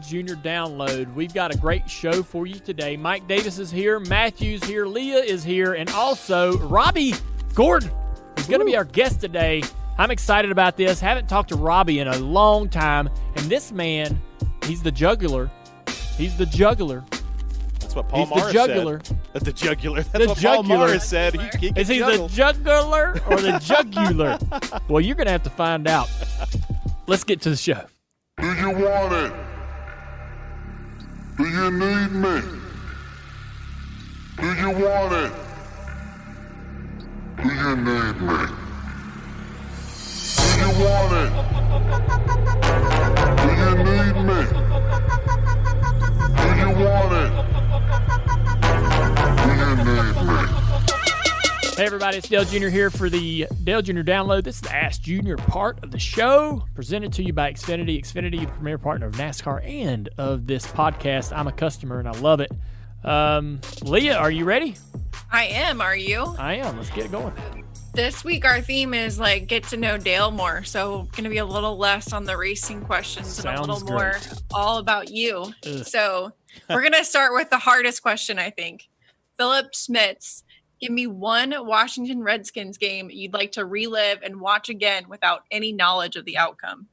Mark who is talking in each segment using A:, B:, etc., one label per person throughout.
A: Junior Download. We've got a great show for you today. Mike Davis is here, Matthew's here, Leah is here, and also Robbie Gordon is going to be our guest today. I'm excited about this. Haven't talked to Robbie in a long time, and this man, he's the juggler. He's the juggler.
B: That's what Paul
A: Morris
B: said. The jugular. That's what Paul Morris said.
A: Is he the juggler or the jugular? Well, you're going to have to find out. Let's get to the show.
C: Do you want it? Do you need me? Do you want it? Do you need me? Do you want it? Do you need me? Do you want it? Do you need me?
A: Hey everybody, it's Dale Jr. here for the Dale Jr. Download. This is the Ask Junior part of the show, presented to you by Xfinity. Xfinity, the premier partner of NASCAR and of this podcast. I'm a customer and I love it. Leah, are you ready?
D: I am. Are you?
A: I am. Let's get it going.
D: This week our theme is get to know Dale more. So going to be a little less on the racing questions
A: Sounds
D: and a little
A: great.
D: more all about you.
A: Ugh.
D: So we're going to start with the hardest question, I think. Philip Schmitz. Give me one Washington Redskins game you'd like to relive and watch again without any knowledge of the outcome.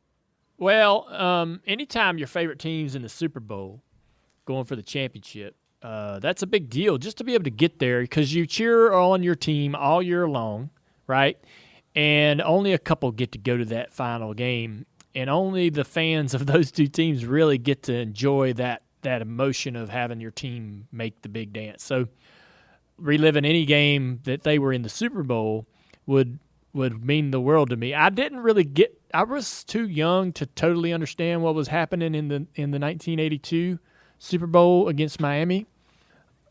A: Well, anytime your favorite team's in the Super Bowl going for the championship, that's a big deal just to be able to get there because you cheer on your team all year long, right? And only a couple get to go to that final game. And only the fans of those two teams really get to enjoy that emotion of having your team make the big dance. So reliving any game that they were in the Super Bowl would mean the world to me. I was too young to totally understand what was happening in the 1982 Super Bowl against Miami.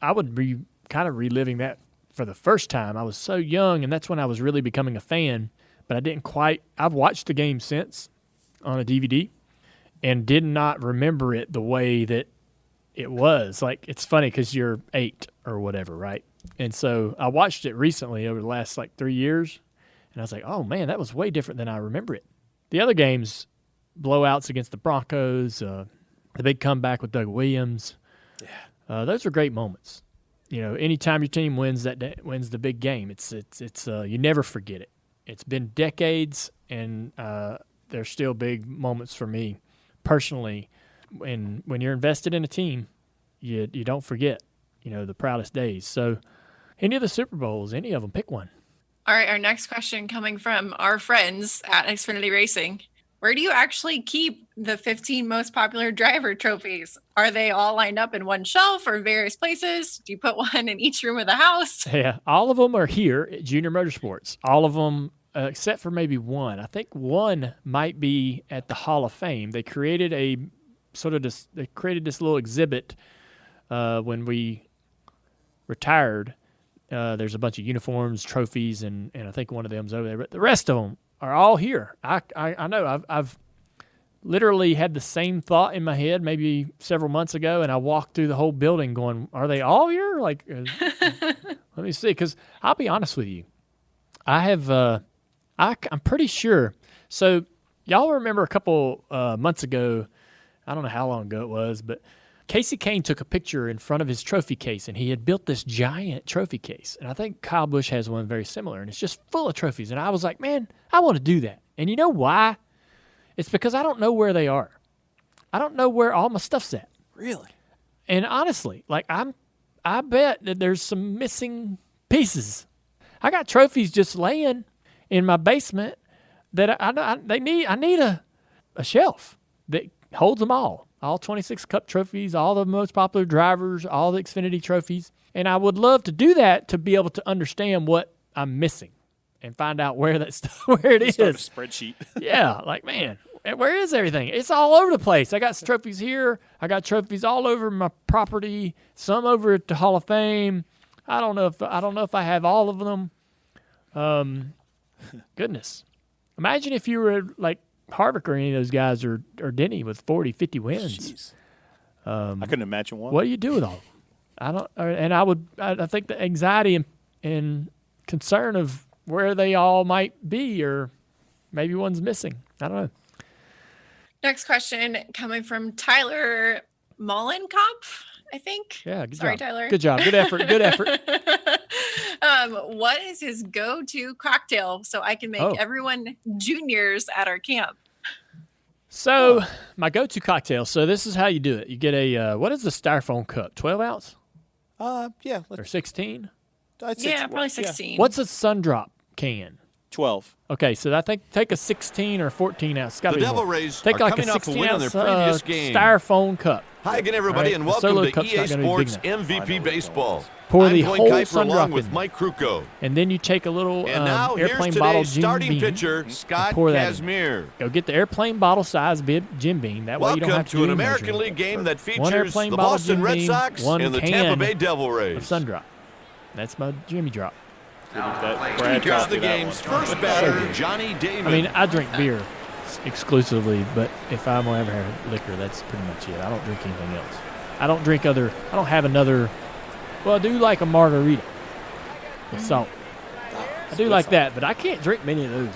A: I would be kind of reliving that for the first time. I was so young, and that's when I was really becoming a fan, but I've watched the game since on a DVD and did not remember it the way that it was. It's funny because you're 8 or whatever, right? And so I watched it recently over the last 3 years, and I was like, oh, man, that was way different than I remember it. The other games, blowouts against the Broncos, the big comeback with Doug Williams, those are great moments. You know, anytime your team wins the big game, it's you never forget it. It's been decades, and they're still big moments for me personally. And when you're invested in a team, you don't forget, the proudest days. So any of the Super Bowls, any of them, pick one.
D: All right. Our next question coming from our friends at Xfinity Racing. Where do you actually keep the 15 most popular driver trophies? Are they all lined up in one shelf or various places? Do you put one in each room of the house?
A: Yeah, all of them are here at Junior Motorsports. All of them, except for maybe one. I think one might be at the Hall of Fame. They created this little exhibit when we retired. There's a bunch of uniforms, trophies, and I think one of them's over there. But the rest of them are all here. I know. I've literally had the same thought in my head maybe several months ago, and I walked through the whole building going, are they all here? Let me see. Because I'll be honest with you. I'm pretty sure. So y'all remember a couple months ago, I don't know how long ago it was, but Casey Kane took a picture in front of his trophy case, and he had built this giant trophy case. And I think Kyle Busch has one very similar, and it's just full of trophies. And I was like, man, I want to do that. And you know why? It's because I don't know where they are. I don't know where all my stuff's at.
B: Really?
A: And honestly, I bet that there's some missing pieces. I got trophies just laying in my basement that I need a shelf that holds them all 26 Cup trophies, all the most popular drivers, all the Xfinity trophies. And I would love to do that to be able to understand what I'm missing and find out where that stuff, where it is.
B: Start a spreadsheet.
A: Yeah, man, where is everything? It's all over the place. I got trophies here. I got trophies all over my property. Some over at the Hall of Fame. I don't know if I have all of them. Goodness, imagine if you were like Harvick or any of those guys, or Denny with 40, 50 wins.
B: Jeez. I couldn't imagine one.
A: What do you do with all of them? I think the anxiety and concern of where they all might be, or maybe one's missing. I don't know.
D: Next question coming from Tyler Mollenkopf, I think.
A: Yeah, good
D: Sorry,
A: job.
D: Tyler.
A: Good job. Good effort. Good effort.
D: What is his go-to cocktail so I can make everyone juniors at our camp?
A: So my go-to cocktail. So this is how you do it. You get a what is the styrofoam cup? 12 ounce
B: Yeah.
A: or 16?
B: I'd say
D: Probably 16.
A: What's a sun drop can?
B: 12.
A: Okay, so I think take a 16 or 14 ounce. It's gotta
E: The
A: be
E: Devil
A: more.
E: Rays
A: Take
E: are
A: like a
E: coming off a
A: 16
E: win on
A: ounce
E: their previous game.
A: styrofoam cup.
E: Hi again, everybody,
A: Right.
E: and
A: The
E: welcome
A: solo
E: to
A: cup's
E: EA
A: not gonna be big
E: Sports
A: enough.
E: MVP Baseball.
A: Pour
E: I'm
A: the
E: Glenn
A: whole
E: Kuiper
A: sun
E: along
A: drop
E: with
A: in.
E: Mike Krukow.
A: And then you take a little
E: And now
A: airplane
E: here's
A: bottle
E: today's
A: Jim
E: starting
A: Beam
E: pitcher,
A: and
E: Scott
A: pour that in.
E: Casimir.
A: Go get the airplane bottle size Jim Beam. That way you don't
E: Welcome
A: have to
E: to
A: do
E: an
A: any
E: American
A: measuring.
E: League game that
A: One
E: features
A: airplane
E: the
A: bottle
E: Boston
A: Jim
E: Red
A: Beam,
E: Sox
A: one
E: and the
A: can
E: Tampa Bay Devil
A: of
E: Rays.
A: sun drop. That's my Jimmy drop.
E: Here's the game's first batter, Johnny Damon.
A: I mean, I drink beer exclusively, but if I'm gonna ever have liquor, that's pretty much it. I don't drink anything else. I don't have another. Well, I do like a margarita with salt. I do like that, but I can't drink many of those,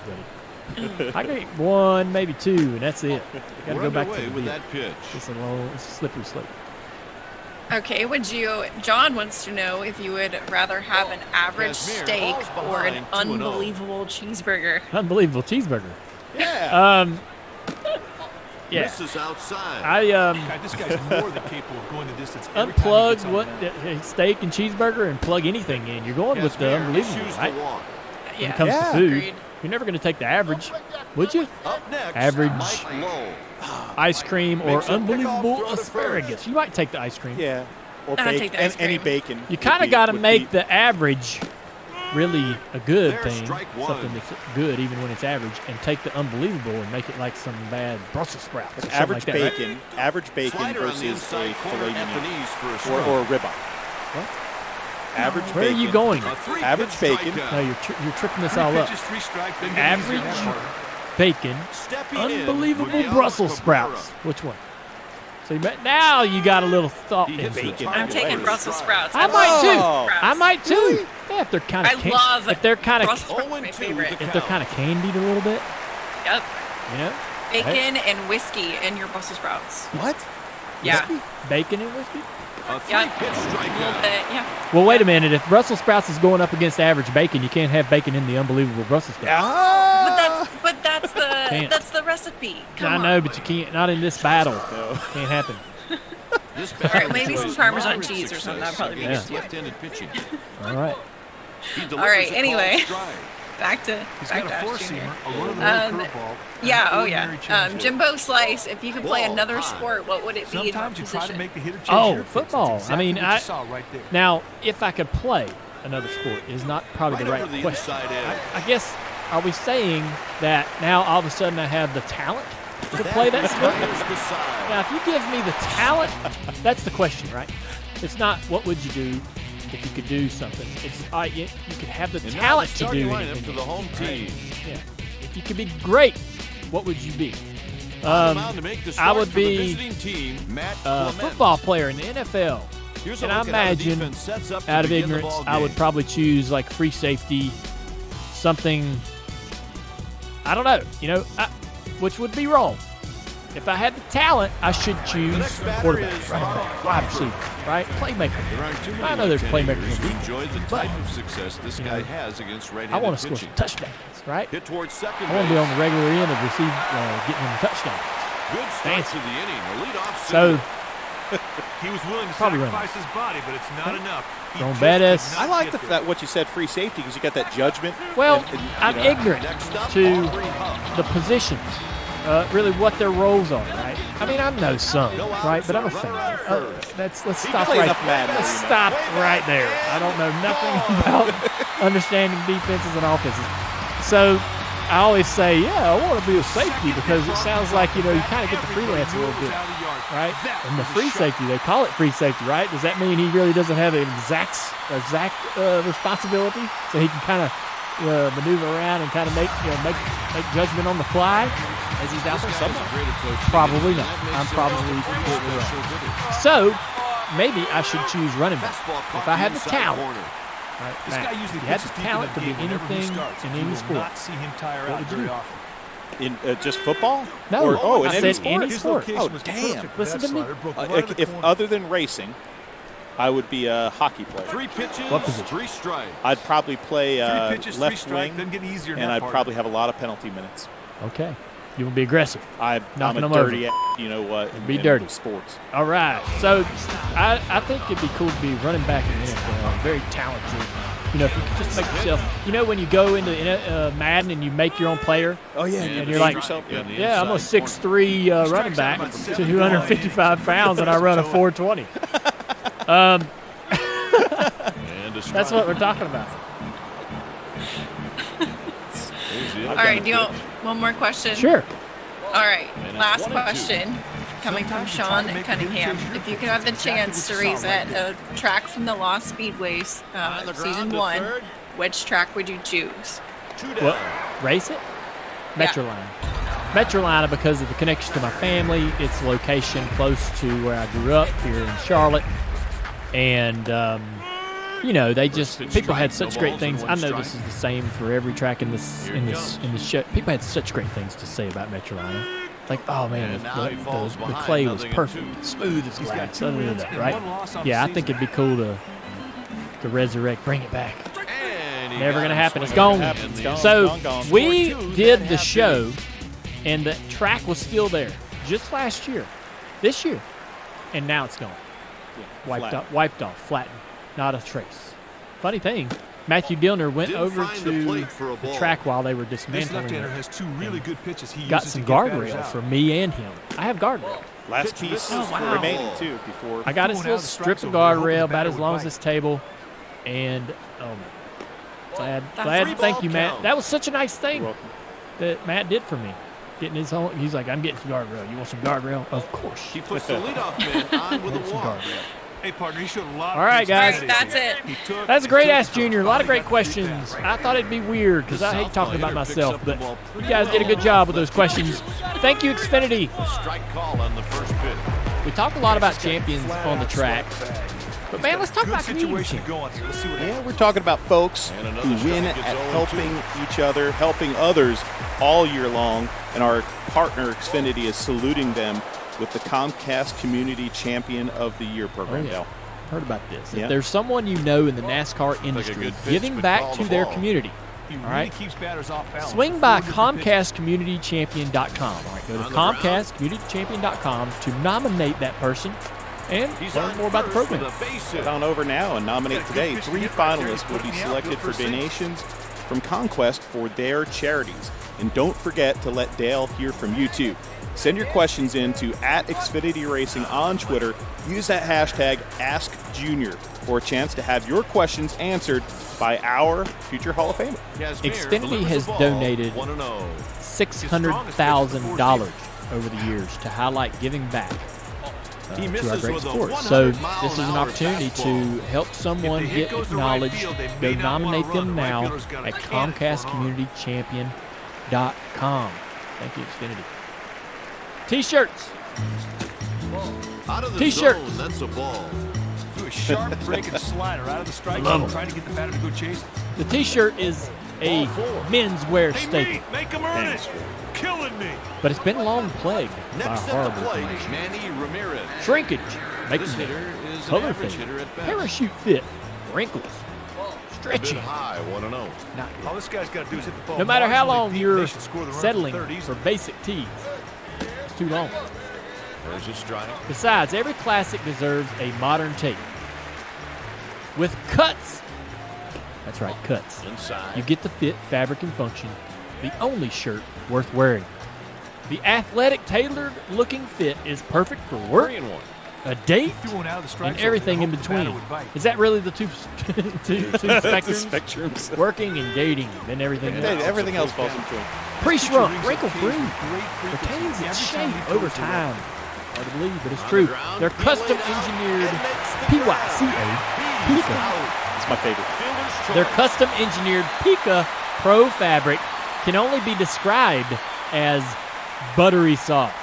A: buddy. I drink one, maybe two, and that's it. Got to
E: We're
A: go back to
E: underway
A: the
E: with
A: beer.
E: that pitch.
A: It's a slippery slope.
D: Okay, John wants to know if you would rather have an average
E: Casimir
D: steak
E: falls
D: or an
E: behind 2-0.
D: unbelievable cheeseburger.
A: Unbelievable cheeseburger.
B: Yeah.
A: Yeah.
E: Misses outside.
F: God, this guy's more than capable of going the distance. Every time he
A: Unplug
F: gets on
A: what
F: the mound.
A: steak and cheeseburger and plug anything in. You're going with the
E: Casimir
A: unbelievable,
E: issues
A: right?
E: the walk.
A: When it comes to food, you're never going to take the average, would you?
E: Up next,
A: Average.
E: Mike Lowell.
A: Ice cream or
E: Makes a pickoff
A: unbelievable
E: throw to first.
A: asparagus. You might take the ice cream.
B: Yeah. Or
D: I'd take
B: bacon.
D: the ice
B: And any
D: cream.
B: bacon.
A: You kind of got to make the average really a good
E: There's
A: thing,
E: strike one.
A: something that's good even when it's average, and take the unbelievable and make it like some bad Brussels sprouts. or something
B: average
A: like that, right?
B: bacon. Average bacon
E: Slider on the
B: versus a
E: inside corner
B: filet
E: at the
B: mignon.
E: knees for a
B: Or
E: strike.
B: a ribeye. What? Average
A: Where
B: bacon.
A: are you going?
E: A three-pitch
B: Average bacon.
E: strikeout.
A: No, you're tripping this all up.
F: Pitches, 3 strike, big
A: Average
F: easy, that part.
A: bacon,
E: Stepping in,
A: unbelievable
E: Miguel
A: Brussels
E: Cabrera.
A: sprouts. Which one? So now you got a little thought
E: He
A: in
E: hits the
A: bacon.
E: target
D: I'm taking
E: for a
D: Brussels
E: strike.
D: sprouts.
A: I might too.
B: Oh.
A: I might too. Yeah, if they're kind of
D: I love
A: if they're kind of
D: Brussels sprouts. My
E: 0-2
D: favorite.
E: the
A: if they're kind of candied a little bit,
D: Yep.
A: you know,
D: Bacon and whiskey in your Brussels sprouts.
B: What?
D: Yeah.
A: bacon and whiskey.
E: A
D: Yeah.
E: three-pitch
D: A little
E: strikeout.
D: bit, yeah.
A: Well, wait a minute. If Brussels sprouts is going up against average bacon, you can't have bacon in the unbelievable Brussels sprouts.
D: But that's
A: Can't.
D: the recipe. Come
A: I
D: on.
A: know, but you can't. Not in this battle. Can't happen.
E: This
D: All right,
E: batter
D: maybe some
E: enjoys
D: Parmesan
E: moderate
D: cheese or something. That'd
E: success
D: probably be
E: against
A: good.
E: left-handed pitching.
A: All right.
E: He delivers
D: right,
E: a called
D: anyway.
E: strike.
D: Back to
F: He's
D: back
F: got
D: to
F: a
D: Ash
F: four-seamer,
D: Jr.
F: a run-of-the-mill curveball.
D: Yeah,
F: and
D: oh
F: an
D: yeah.
F: ordinary changeup.
D: Jimbo Slice, if you could play
E: Ball
D: another
E: high.
D: sport, what would it be? in
F: Sometimes you
D: what
F: try to
D: position?
F: make the hitter change
A: Oh,
F: your pitch.
A: football.
F: That's exactly
A: I mean,
F: what you saw right there.
A: Now, if I could play another sport, is not probably
E: Right
A: the
E: over
A: right
E: the
A: question.
E: inside edge.
A: I guess, are we saying that now all of a sudden I have the talent to play that sport?
E: Here's the side.
A: Now, if you give me the talent, that's the question, right? It's not what would you do if you could do something. It's you could have the
E: And now the
A: talent to
E: starting
A: do
E: lineup
A: anything.
E: for the home team.
A: Yeah. If you could be great, what would you be?
E: On the mound to make the
A: I
E: start
A: would
E: for the
A: be
E: visiting team, Matt
A: a
E: Clement.
A: football player in the NFL.
E: Here's a
A: And I
E: look at how the
A: imagine,
E: defense sets up to
A: out of
E: begin the
A: ignorance,
E: ball
A: I would
E: game.
A: probably choose like free safety, something. I don't know, which would be wrong. If I had the talent, I should choose
E: next batter
A: quarterback,
E: is
A: running back, wide receiver, right? Playmaker.
E: There aren't too many
A: I know there's
E: left-handed
A: playmakers
E: hitters
A: in
E: who
A: the
E: enjoy the
A: but,
E: type of success this guy has against
A: I
E: right-handed
A: want to score
E: pitching.
A: some touchdowns, right?
E: Hit towards second
A: I want to be
E: base.
A: on the regular end of getting them touchdowns.
E: Good start
A: Fancy.
E: to the inning. A leadoff
A: So,
F: He was willing to
A: Probably running.
F: sacrifice his body, but it's not enough. He
A: Throwing
F: just
A: badass.
F: could not
B: I like
F: get
B: the
F: there.
B: fact what you said, free safety, because you got that judgment.
A: well,
B: And,
A: I'm
B: you know,
A: ignorant
E: Next up,
A: to
E: Aubrey Huff.
A: the positions, really what their roles are, right? I mean, I know some, right? But I'm a fan. Let's stop
B: plays
A: right
B: enough Madden,
A: Let's
B: you know.
A: stop right there. I don't know nothing about understanding defenses and offenses. So I always say, yeah, I want to be a safety because it sounds like, you kind of get the freelance a little bit, right? And the free safety, they call it free safety, right? Does that mean he really doesn't have an exact responsibility so he can kind of maneuver around and kind of make judgment on the fly as he's out there? Probably not. I'm probably completely wrong. So maybe I should choose running back
E: Fastball caught
A: if I had the
E: inside
A: talent.
E: corner.
A: Right?
F: This
A: Matt,
F: guy usually
A: if you had
F: pitches
A: the
F: deep in
A: talent
F: the
A: to be
F: game whenever he
A: anything
F: starts.
A: in
F: You
A: any
F: will
A: sport.
F: not see him tire
A: What
F: out
A: would you
F: very
A: do?
F: often.
B: In just football?
A: No,
B: in
A: I
B: any
A: said
B: sport?
A: any
F: His
A: sport.
F: location
B: Oh,
F: was
B: damn.
F: perfect for
A: Listen
F: that
A: to me.
F: slider, broke right in the
B: If
F: corner.
B: other than racing, I would be a hockey player.
E: 3 pitches,
A: What position?
E: 3 strikes.
B: I'd probably play
F: 3 pitches, 3
B: left
F: strike,
B: wing,
F: doesn't get easier than
B: and
F: that
B: I'd
F: part.
B: probably have a lot of penalty minutes.
A: Okay. You want to be aggressive.
B: I'm
A: Knocking
B: a
A: them
B: dirty,
A: over.
B: you know what?
A: Be
B: in
A: dirty.
B: Sports.
A: All right. So I think it'd be cool to be running back in the NFL. Very talented. You know, if you could just make yourself, you know, when you go into Madden and you make your own player,
B: Oh yeah,
A: and you're like,
B: yourself.
A: yeah, I'm a 6'3" running back, 255 pounds, and I run a 420. That's what we're talking about.
D: All right, do you want one more question?
A: Sure.
D: All right, last
E: 1 and 2.
D: question coming from
F: Sometimes you try
D: Sean
F: to make a
D: Cunningham.
F: game changer.
D: If you could have the
F: Exactly
D: chance
F: what
D: to
F: you
D: race
F: saw right
D: at
F: there.
D: a track from the Lost Speedways
E: On the
D: season
E: ground to
D: 1,
E: third.
D: which track would you choose?
E: 2 down.
A: What? Race it?
D: Yeah.
A: Metroline. Metroline because of the connection to my family, its location close to where I grew up here in Charlotte, and you know, they just people had such great things. I know this is the same for every track in this show. People had such great things to say about Metroline. Like, oh man,
E: And now he falls
A: the
E: behind,
A: clay was
E: nothing in
A: perfect,
E: 2.
A: smooth as
F: He's got
A: glass.
F: 2 wins and
A: Right?
F: 1 loss on the
A: Yeah, I think it'd be cool to resurrect, bring it back.
E: And he
A: Never
E: got
A: gonna
E: him
A: happen. It's
E: swinging
A: gone.
E: at the
B: It's
E: end.
B: gone.
A: So
B: Gone.
A: we
F: Score two,
A: did
F: that
A: the
F: half
A: show, and the track was still there just last year, this year, and now it's gone. Wiped off, flattened, not a trace. Funny thing, Matthew Dillner went
E: Didn't
A: over
E: find the
A: to
E: plate for a
A: the
E: ball.
A: track while they were
F: This
A: dismantling
F: left-hander
A: it.
F: has 2 really good pitches. He
A: Got
F: uses
A: some
F: to get batters
A: guardrail
F: out.
A: for me and him. I have guardrail.
B: Last piece
E: wow.
B: remaining too before.
A: I got
F: Going
A: this
F: out
A: little
F: of the
A: strip
F: strikes
A: of
F: over there, hoping
A: guardrail
F: the
A: about
F: batter
A: as
F: would
A: long as
F: bite.
A: this table, and oh man, glad.
D: That's
A: Thank you, Matt.
E: count.
A: That was such a nice thing
B: You're welcome.
A: that Matt did for me. Getting his own. He's like, I'm getting some guardrail. You want some guardrail? Of course.
E: He puts the leadoff man on with
A: Want
E: a
A: some
E: walk.
A: guardrail.
F: Hey, partner, he showed a lot
A: All right,
F: of
A: guys.
D: All right, that's it.
F: He took-
A: That's a
F: he
A: great
F: took
A: Ask
F: it.
A: Junior. A lot of great
F: Finally got 3
A: questions.
F: fast.
A: I thought it'd be weird because I hate
E: Southpaw
A: talking about
E: hitter picks
A: myself,
E: up the
A: but
E: ball
A: you
E: pretty
A: guys did a
E: well.
A: good job with those questions. Thank you, Xfinity.
E: Strike call on the first pitch.
A: We talked a lot about champions on the track, but man, let's talk
F: Good
A: about community
F: situation
A: champions.
F: going. So let's see what
B: Yeah,
F: happens.
B: we're talking about folks
E: And another
B: who
E: strike
B: win
E: gets
B: at
E: 0-2.
B: helping each other, helping others all year long, and our partner Xfinity is saluting them with the Comcast Community Champion of the Year program.
A: Oh, yeah. Heard about this.
B: Yeah.
A: If there's someone you know in the NASCAR industry
E: good pitch,
A: giving
E: but
A: back
E: call
A: to
E: the
A: their
E: ball.
A: community,
F: He
A: all
F: really
A: right,
F: keeps batters off balance.
A: swing by
F: 4 different pitches.
A: ComcastCommunityChampion.com. All right, go to
E: On the ground.
A: ComcastCommunityChampion.com to nominate that person and
E: He's
A: learn
E: on
A: more about the
E: first
A: program.
E: with a base hit.
B: Head on over now and nominate
F: Got a good
B: today.
F: pitch to
B: 3
F: hit right there.
B: finalists
F: He's
B: will be
F: putting the
B: selected
F: outfield
B: for
F: for 6.
B: donations from Conquest for their charities. And don't forget to let Dale hear from you too. Send your questions in to @Xfinity Racing on Twitter. Use that hashtag AskJunior for a chance to have your questions answered by our future Hall of Famer.
E: Casimir
A: Xfinity
E: delivers
A: has
E: the ball,
A: donated
E: 1-0.
A: $600,000 over the years to highlight giving back
E: He
A: to
E: misses
A: our great
E: with a
A: sport. So
E: 100-mile
A: this is an
E: an hour
A: opportunity to
E: fastball.
A: help someone
F: If the hit
A: get
F: goes to right
A: acknowledged.
F: field, they
A: Go
F: may not wanna
A: nominate
F: run.
A: them
F: The right
A: now
F: fielder's got a
A: at
F: cannon for an arm.
A: ComcastCommunityChampion.com. Thank you, Xfinity. T-shirts.
E: Out of the
A: T-shirts.
E: zone, that's a ball.
F: Threw a sharp breaking slider out of the strike
A: Love
F: zone,
A: 'em.
F: trying to get the batter to go chase.
A: The T-shirt is a menswear
F: Hey,
A: staple,
F: me, make him earn it. Killing me.
A: but it's been long plagued by
E: Next at the
A: horrible
E: plate,
A: conditions.
E: Manny Ramirez.
A: Shrinkage,
E: This
A: making
E: hitter
A: it
E: is an
A: color
E: average
A: fade,
E: hitter at best.
A: parachute fit, wrinkles,
E: A bit
A: stretching.
E: high, 1-0.
A: Not
F: All this guy's got to do is hit the ball.
A: No matter how
F: marginally
A: long
F: deep,
A: you're
F: they should score the run
A: settling
F: from third
A: for
F: easily.
A: basic tees, it's too long.
E: There's a strike.
A: Besides, every classic deserves a modern take. With cuts, that's right, cuts.
E: Inside.
A: You get the fit, fabric, and function, the only shirt worth wearing. The athletic, tailored-looking fit is perfect for work,
E: 3-1.
A: a date,
F: Threw one out of the strike
A: and
F: zone,
A: everything in
F: hoping the batter
A: between.
F: would bite.
A: Is that really the two spectrums?
B: Spectrums.
A: Working and dating, and everything else.
B: Everything else falls into it.
A: Pre-shrunk,
F: Rings
A: wrinkle-free,
F: of keys with great frequency.
A: retains its
F: Every time
A: shape
F: he
A: over
F: throws the
A: time.
F: ball.
A: Hard to believe, but it's
E: On
A: true.
E: the ground,
A: They're
E: he
A: custom
E: laid out
A: engineered
E: and makes the
A: PYCA
E: grab. He's
A: Pika.
E: out.
B: It's my favorite.
E: Fielder's
A: Their
E: choice.
A: custom engineered Pika Pro fabric can only be described as buttery soft,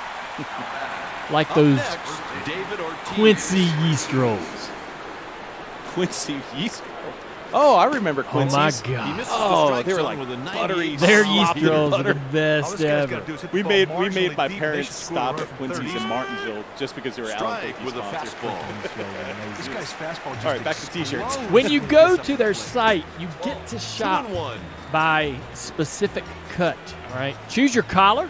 A: like
E: Up
A: those
E: next, David Ortiz.
A: Quincy yeast rolls.
B: Quincy yeast. Oh, I remember
A: Oh my
B: Quincy's.
A: God!
B: Oh, they were like buttery.
A: Their yeast
B: sloppy
A: rolls are
B: butter.
A: the best ever.
B: We made my parents stop at Quincy's in Martinsville just because they were Allen
E: Strike
B: Cookie
E: with a
B: sponsors.
E: fastball.
F: This guy's fastball just
B: All right, back to T-shirts.
F: explodes.
A: When you go to their site, you get to shop
E: 2-1.
A: by specific cut. All right, choose your collar,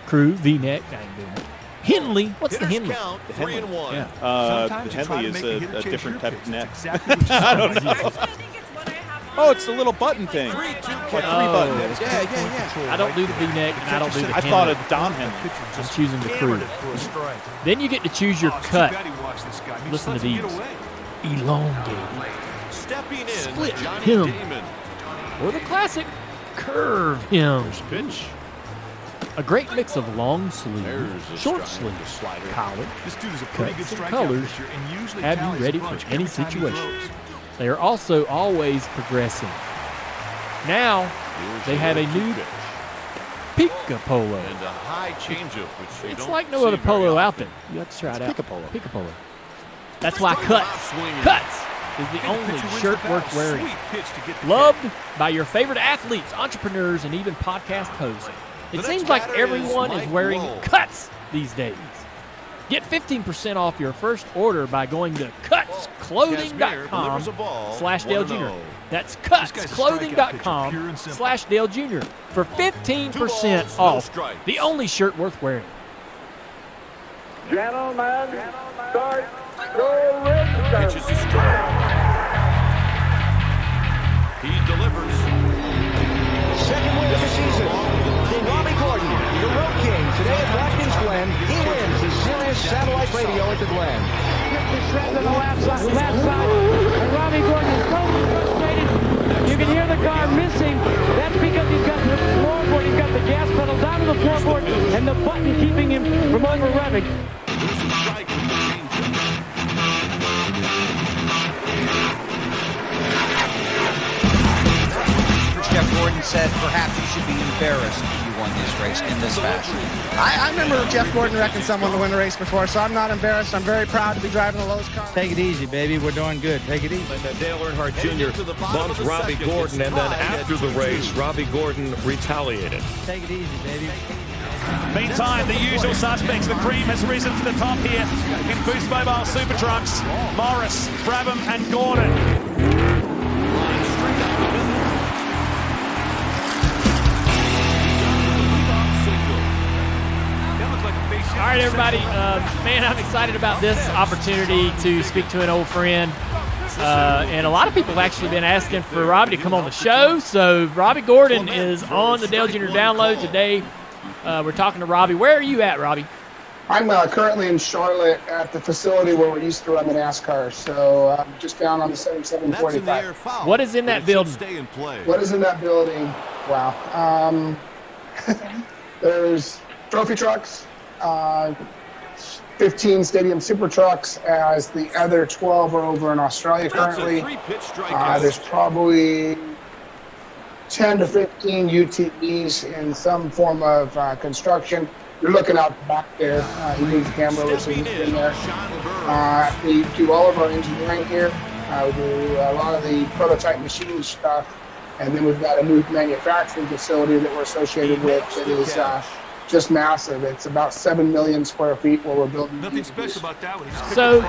A: crew, V-neck. I ain't doing it. Henley, what's the
E: Hitters
A: Henley?
E: count
B: The Henley.
E: 3-1.
A: Yeah.
B: The
F: Sometimes you try
B: Henley
F: to
B: is
F: make a hitter
B: a
F: change
B: different
F: your
B: type
F: pitch.
B: of neck.
F: That's exactly what you
B: I don't
F: said.
B: know.
D: I think it's what I have
B: Oh, it's the little button thing.
E: 3-2
B: Like
E: count.
B: three
A: Oh.
B: buttons. Yeah.
A: I don't do the V-neck, and I don't do the
B: I
A: Henley.
B: thought of Don Henley.
A: I'm choosing the
F: Hammered
A: crew.
F: it for a strike.
A: Then you get to choose your
F: Oh, it's too
A: cut.
F: bad he walks this guy. He just
A: Listen to
F: lets him
A: these.
F: get away.
A: Elongated.
E: Stepping in,
A: Split
E: Johnny
A: him.
E: Damon.
A: Or the classic curve him.
E: Pitch.
A: A great mix of long sleeve,
E: There's a
A: short
E: strike.
A: sleeve,
E: Slider.
A: collar.
F: This dude is a pretty good
A: Cuts and
F: strikeout
A: colors
F: pitcher and usually
A: have you
F: tallies
A: ready
F: a bunch
A: for any
F: every time he
A: situation.
F: throws.
A: They are also always progressing. Now
E: Here's
A: they have a
E: one-two
A: new
E: pitch.
A: Pika Polo.
E: And a high changeup, which they
A: It's
E: don't
A: like no
E: see
A: other
E: very
A: polo out
E: often.
A: there. You have to try it
B: It's
A: out.
B: Pika Polo.
A: Pika Polo. That's why Cuts
E: Swinging.
A: is the only
F: Pitcher wins
A: shirt
F: the
A: worth
F: battle.
A: wearing.
F: Sweet pitch to get the
A: Loved
F: catch.
A: by your favorite athletes, entrepreneurs, and even podcast hosts. It
E: The
A: seems
E: next
A: like
E: batter is
A: everyone is
E: Mike
A: wearing
E: Lowell.
A: Cuts these days. Get 15% off your first order by going to
E: delivers a ball,
A: cutsclothing.com/Dale Jr.
E: 1-0.
A: That's
F: This guy's a strikeout pitcher, pure and simple.
A: cutsclothing.com/Dale Jr. for 15%
E: 2 balls, no
A: off
E: strikes.
A: the only shirt worth wearing.
G: Gentlemen, start your red
E: Pitches a strike. He delivers.
H: Second win of the season for Robbie Gordon, the Road King. Today at Watkins Glen, he wins the Sirius Satellite Radio at the Glen.
I: The shreds on the left side, and Robbie Gordon is totally frustrated. You can hear the car missing. That's because he's got the floorboard, he's got the gas pedal down to the floorboard, and the button keeping him from over-revving.
E: There's a strike with the changeup.
J: Jeff Gordon said perhaps you should be embarrassed if you won this race in this fashion.
K: I remember Jeff Gordon wrecking someone to win a race before, so I'm not embarrassed. I'm very proud to be driving the Lowe's car.
L: Take it easy, baby. We're doing good. Take it easy.
E: And
M: Dale Earnhardt Jr. bumped Robbie Gordon, and then after the race, Robbie Gordon retaliated.
L: Take it easy, baby.
N: Meantime, the usual suspects, the cream has risen to the top here in Boost Mobile Super Trucks. Morris, Brabham, and Gordon.
A: All right, everybody. Man, I'm excited about this opportunity to speak to an old friend. And a lot of people have actually been asking for Robbie to come on the show. So Robbie Gordon is on the Dale Jr. Download today. We're talking to Robbie. Where are you at, Robbie?
K: I'm currently in Charlotte at the facility where we used to run the NASCAR, so I'm just down on the 7745.
A: What is in that building?
K: What is in that building? Wow. There's trophy trucks, 15 stadium super trucks, as the other 12 are over in Australia currently. There's probably 10 to 15 UTVs in some form of construction. You're looking out back there. He moves the camera over so you can in there. We do all of our engineering here. We do a lot of the prototype machine stuff. And then we've got a new manufacturing facility that we're associated with that is just massive. It's about 7 million square feet where we're building.
F: Nothing special about that one.
A: So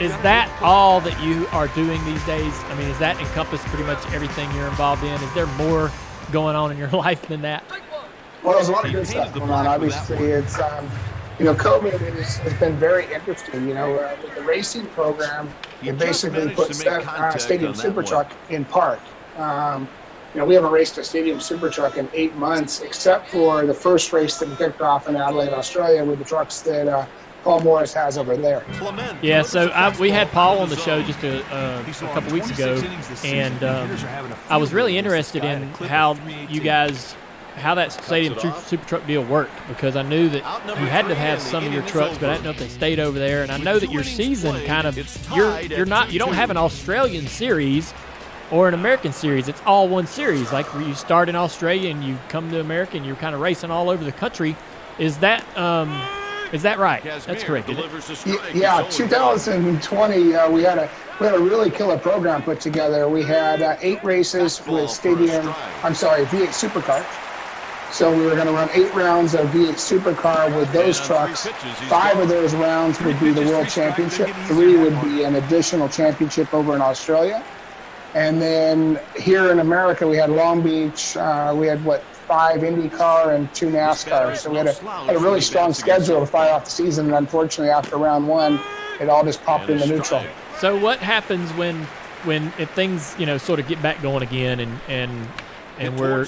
A: is that all that you are doing these days? I mean, does that encompass pretty much everything you're involved in? Is there more going on in your life than that?
K: Well, there's a lot of good stuff going on. Obviously, it's, COVID has been very interesting. With the racing program, it basically puts that Stadium Super Truck in park. We haven't raced a Stadium Super Truck in 8 months, except for the first race that we kicked off in Adelaide, Australia, with the trucks that Paul Morris has over there.
A: Yeah, so we had Paul on the show just a couple weeks ago, and I was really interested in how that Stadium Super Truck deal worked, because I knew that you had to have some of your trucks, but I didn't know if they stayed over there. And I know that your season kind of you don't have an Australian series or an American series. It's all one series. Like where you start in Australia and you come to America and you're kind of racing all over the country. Is that right? That's correct.
K: Yeah, 2020 we had a we had a really killer program put together. We had 8 races with V8 supercars. So we were going to run 8 rounds of V8 supercar with those trucks. 5 of those rounds would be the World Championship. 3 would be an additional championship over in Australia. And then here in America, we had Long Beach. We had 5 IndyCar and 2 NASCAR. So we had a really strong schedule to fire off the season. And unfortunately, after round 1, it all just popped into neutral.
A: So what happens if things sort of get back going again and we're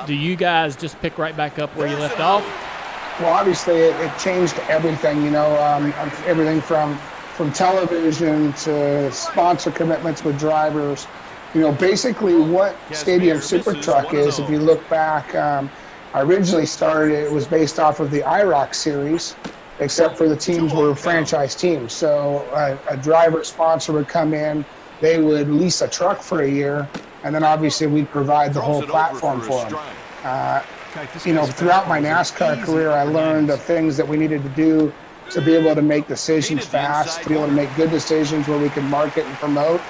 A: do you guys just pick right back up where you left off?
K: Well, obviously it changed everything. Everything from television to sponsor commitments with drivers. Basically what Stadium Super Truck is, if you look back, I originally started, it was based off of the IROC series, except for the teams were franchise teams. So a driver sponsor would come in, they would lease a truck for a year, and then obviously we'd provide the whole platform for them. Throughout my NASCAR career, I learned of things that we needed to do to be able to make decisions fast, to be able to make good decisions where we can market and promote.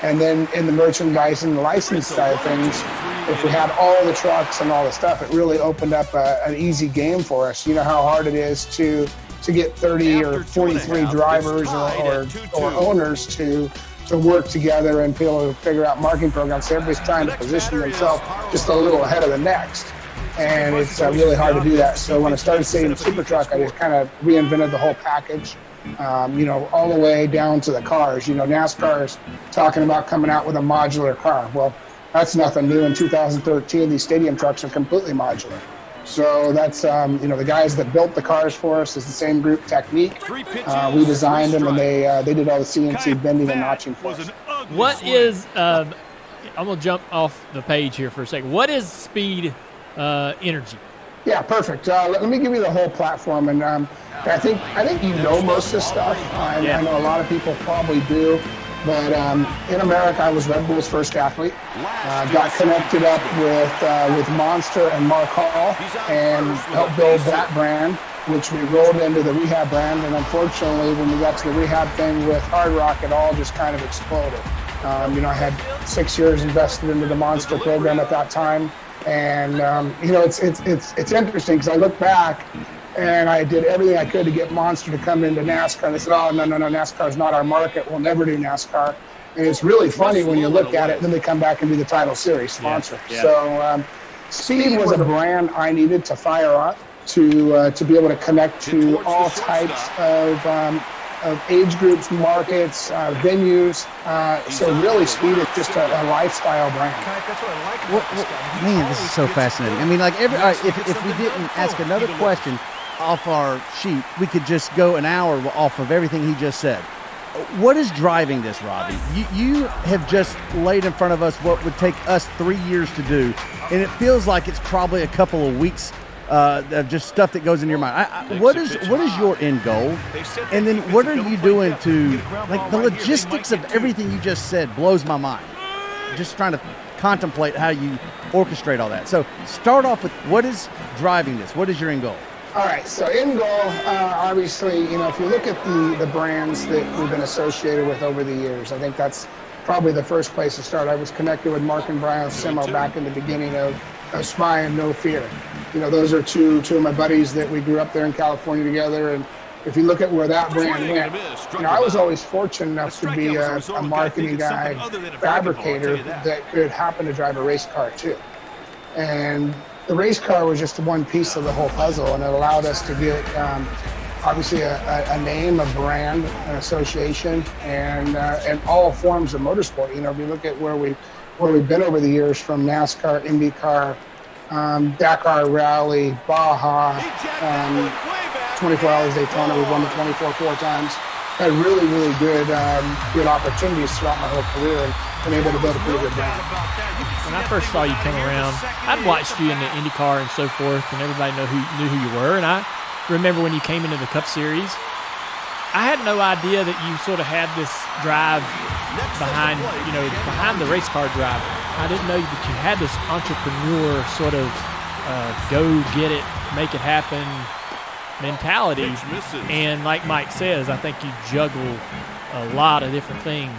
K: And then in the merchandising and the license side of things, if we had all the trucks and all the stuff, it really opened up an easy game for us. You know how hard it is to get 30 or 43 drivers or owners to work together and be able to figure out marketing programs. So everybody's trying to position themselves just a little ahead of the next. And it's really hard to do that. So when I started Stadium Super Truck, I just kind of reinvented the whole package, all the way down to the cars. NASCAR is talking about coming out with a modular car. Well, that's nothing new. In 2013, these stadium trucks are completely modular. So that's, the guys that built the cars for us is the same group, Technique. We designed them, and they did all the CNC bending and notching for us.
A: What is, I'm going to jump off the page here for a second. What is Speed Energy?
K: Yeah, perfect. Let me give you the whole platform. And I think most of this stuff. I know a lot of people probably do. But in America, I was Red Bull's first athlete. Got connected up with Monster and Mark Hall and helped build that brand, which we rolled into the rehab brand. And unfortunately, when we got to the rehab thing with Hard Rock, it all just kind of exploded. I had 6 years invested into the Monster program at that time. And, it's interesting because I look back and I did everything I could to get Monster to come into NASCAR. And they said, oh, no, NASCAR is not our market. We'll never do NASCAR. And it's really funny when you look at it, then they come back and do the title series sponsor. Yeah. So Speed was a brand I needed to fire up to be able to connect to all types of age groups, markets, venues. So really Speed is just a lifestyle brand.
O: Man, this is so fascinating. I mean, if we didn't ask another question off our sheet, we could just go an hour off of everything he just said. What is driving this, Robbie? You have just laid in front of us what would take us 3 years to do, and it feels like it's probably a couple of weeks of just stuff that goes in your mind. What is your end goal? And then what are you doing to, the logistics of everything you just said blows my mind. Just trying to contemplate how you orchestrate all that. So start off with what is driving this? What is your end goal?
K: All right, so end goal, obviously, if you look at the brands that we've been associated with over the years, I think that's probably the first place to start. I was connected with Mark and Brian Simo back in the beginning of Spy and No Fear. Those are two of my buddies that we grew up there in California together. And if you look at where that brand went, I was always fortunate enough to be a marketing guy, fabricator that could happen to drive a race car too. And the race car was just one piece of the whole puzzle, and it allowed us to get obviously a name, a brand, an association, and all forms of motorsport. If you look at where we've been over the years, from NASCAR, IndyCar, Dakar Rally, Baja, 24 Hours Daytona. We've won the 24 4 times. Had really, really good opportunities throughout my whole career, and been able to build a pretty good brand.
A: When I first saw you come around, I'd watched you in the IndyCar and so forth, and everybody knew who you were. And I remember when you came into the Cup Series, I had no idea that you sort of had this drive behind the race car drive. I didn't know that you had this entrepreneur sort of go get it, make it happen mentality. And like Mike says, I think you juggle a lot of different things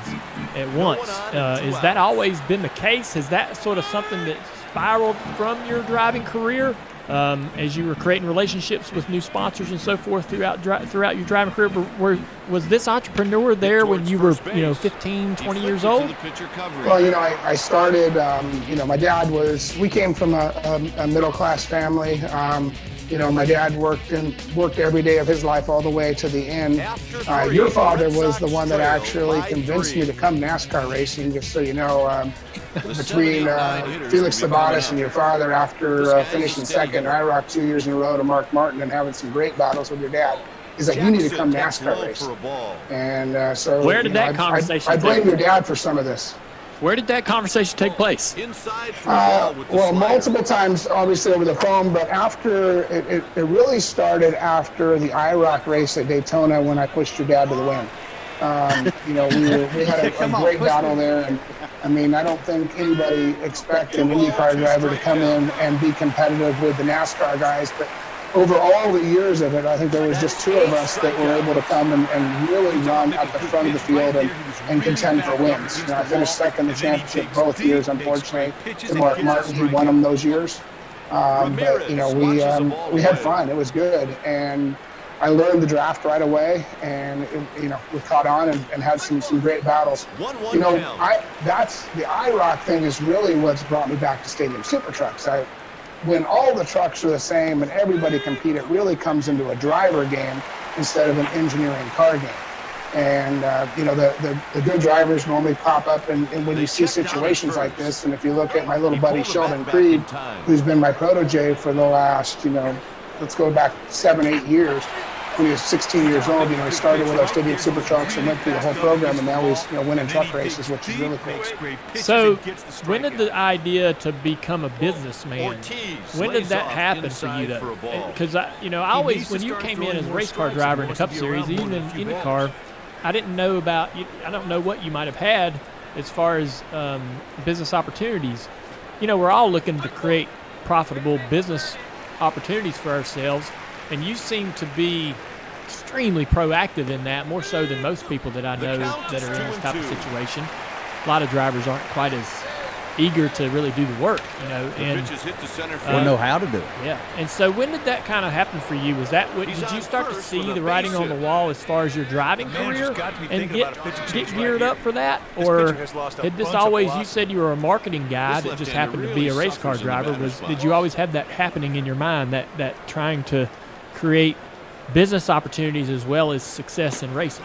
A: at once. Has that always been the case? Has that sort of something that spiraled from your driving career as you were creating relationships with new sponsors and so forth throughout your driving career? Was this entrepreneur there when you were 15, 20 years old?
K: Well, I started, my dad we came from a middle-class family. My dad worked every day of his life all the way to the end. Your father was the one that actually convinced me to come NASCAR racing, just so you know. Between Felix Sabatis and your father, after finishing second IROC 2 years in a row to Mark Martin and having some great battles with your dad, he's like, you need to come NASCAR racing. And so
A: where did that conversation
K: I blame your dad for some of this.
A: Where did that conversation take place?
K: Well, multiple times, obviously, over the phone, but after it really started after the IROC race at Daytona when I pushed your dad to the win. We had a great battle there, and I don't think anybody expected an IndyCar driver to come in and be competitive with the NASCAR guys, but over all the years of it, I think there was just two of us that were able to come and really run at the front of the field and contend for wins. I finished second in the championship both years, unfortunately, to Mark Martin. He won them those years. But we had fun. It was good. And I learned the draft right away, and we caught on and had some great battles. That's the IROC thing is really what's brought me back to Stadium Super Trucks. When all the trucks are the same and everybody compete, it really comes into a driver game instead of an engineering car game. And the good drivers normally pop up, and when you see situations like this, and if you look at my little buddy Sheldon Creed, who's been my protege for the last, let's go back 7-8 years. When he was 16 years old, he started with our Stadium Super Trucks and went through the whole program, and now he's winning truck races, which is really cool.
A: So, when did the idea to become a businessman? When did that happen for you? Because I always, when you came in as a race car driver in the Cup Series, even in IndyCar, I didn't know about. I don't know what you might have had as far as business opportunities. We're all looking to create profitable business opportunities for ourselves, and you seem to be extremely proactive in that, more so than most people that I know that are in this type of situation. A lot of drivers aren't quite as eager to really do the work,
O: or know how to do it.
A: Yeah. And so when did that kind of happen for you? Was that did you start to see the writing on the wall as far as your driving career and get geared up for that? Or did this always, you said you were a marketing guy that just happened to be a race car driver. Did you always have that happening in your mind, that trying to create business opportunities as well as success in racing?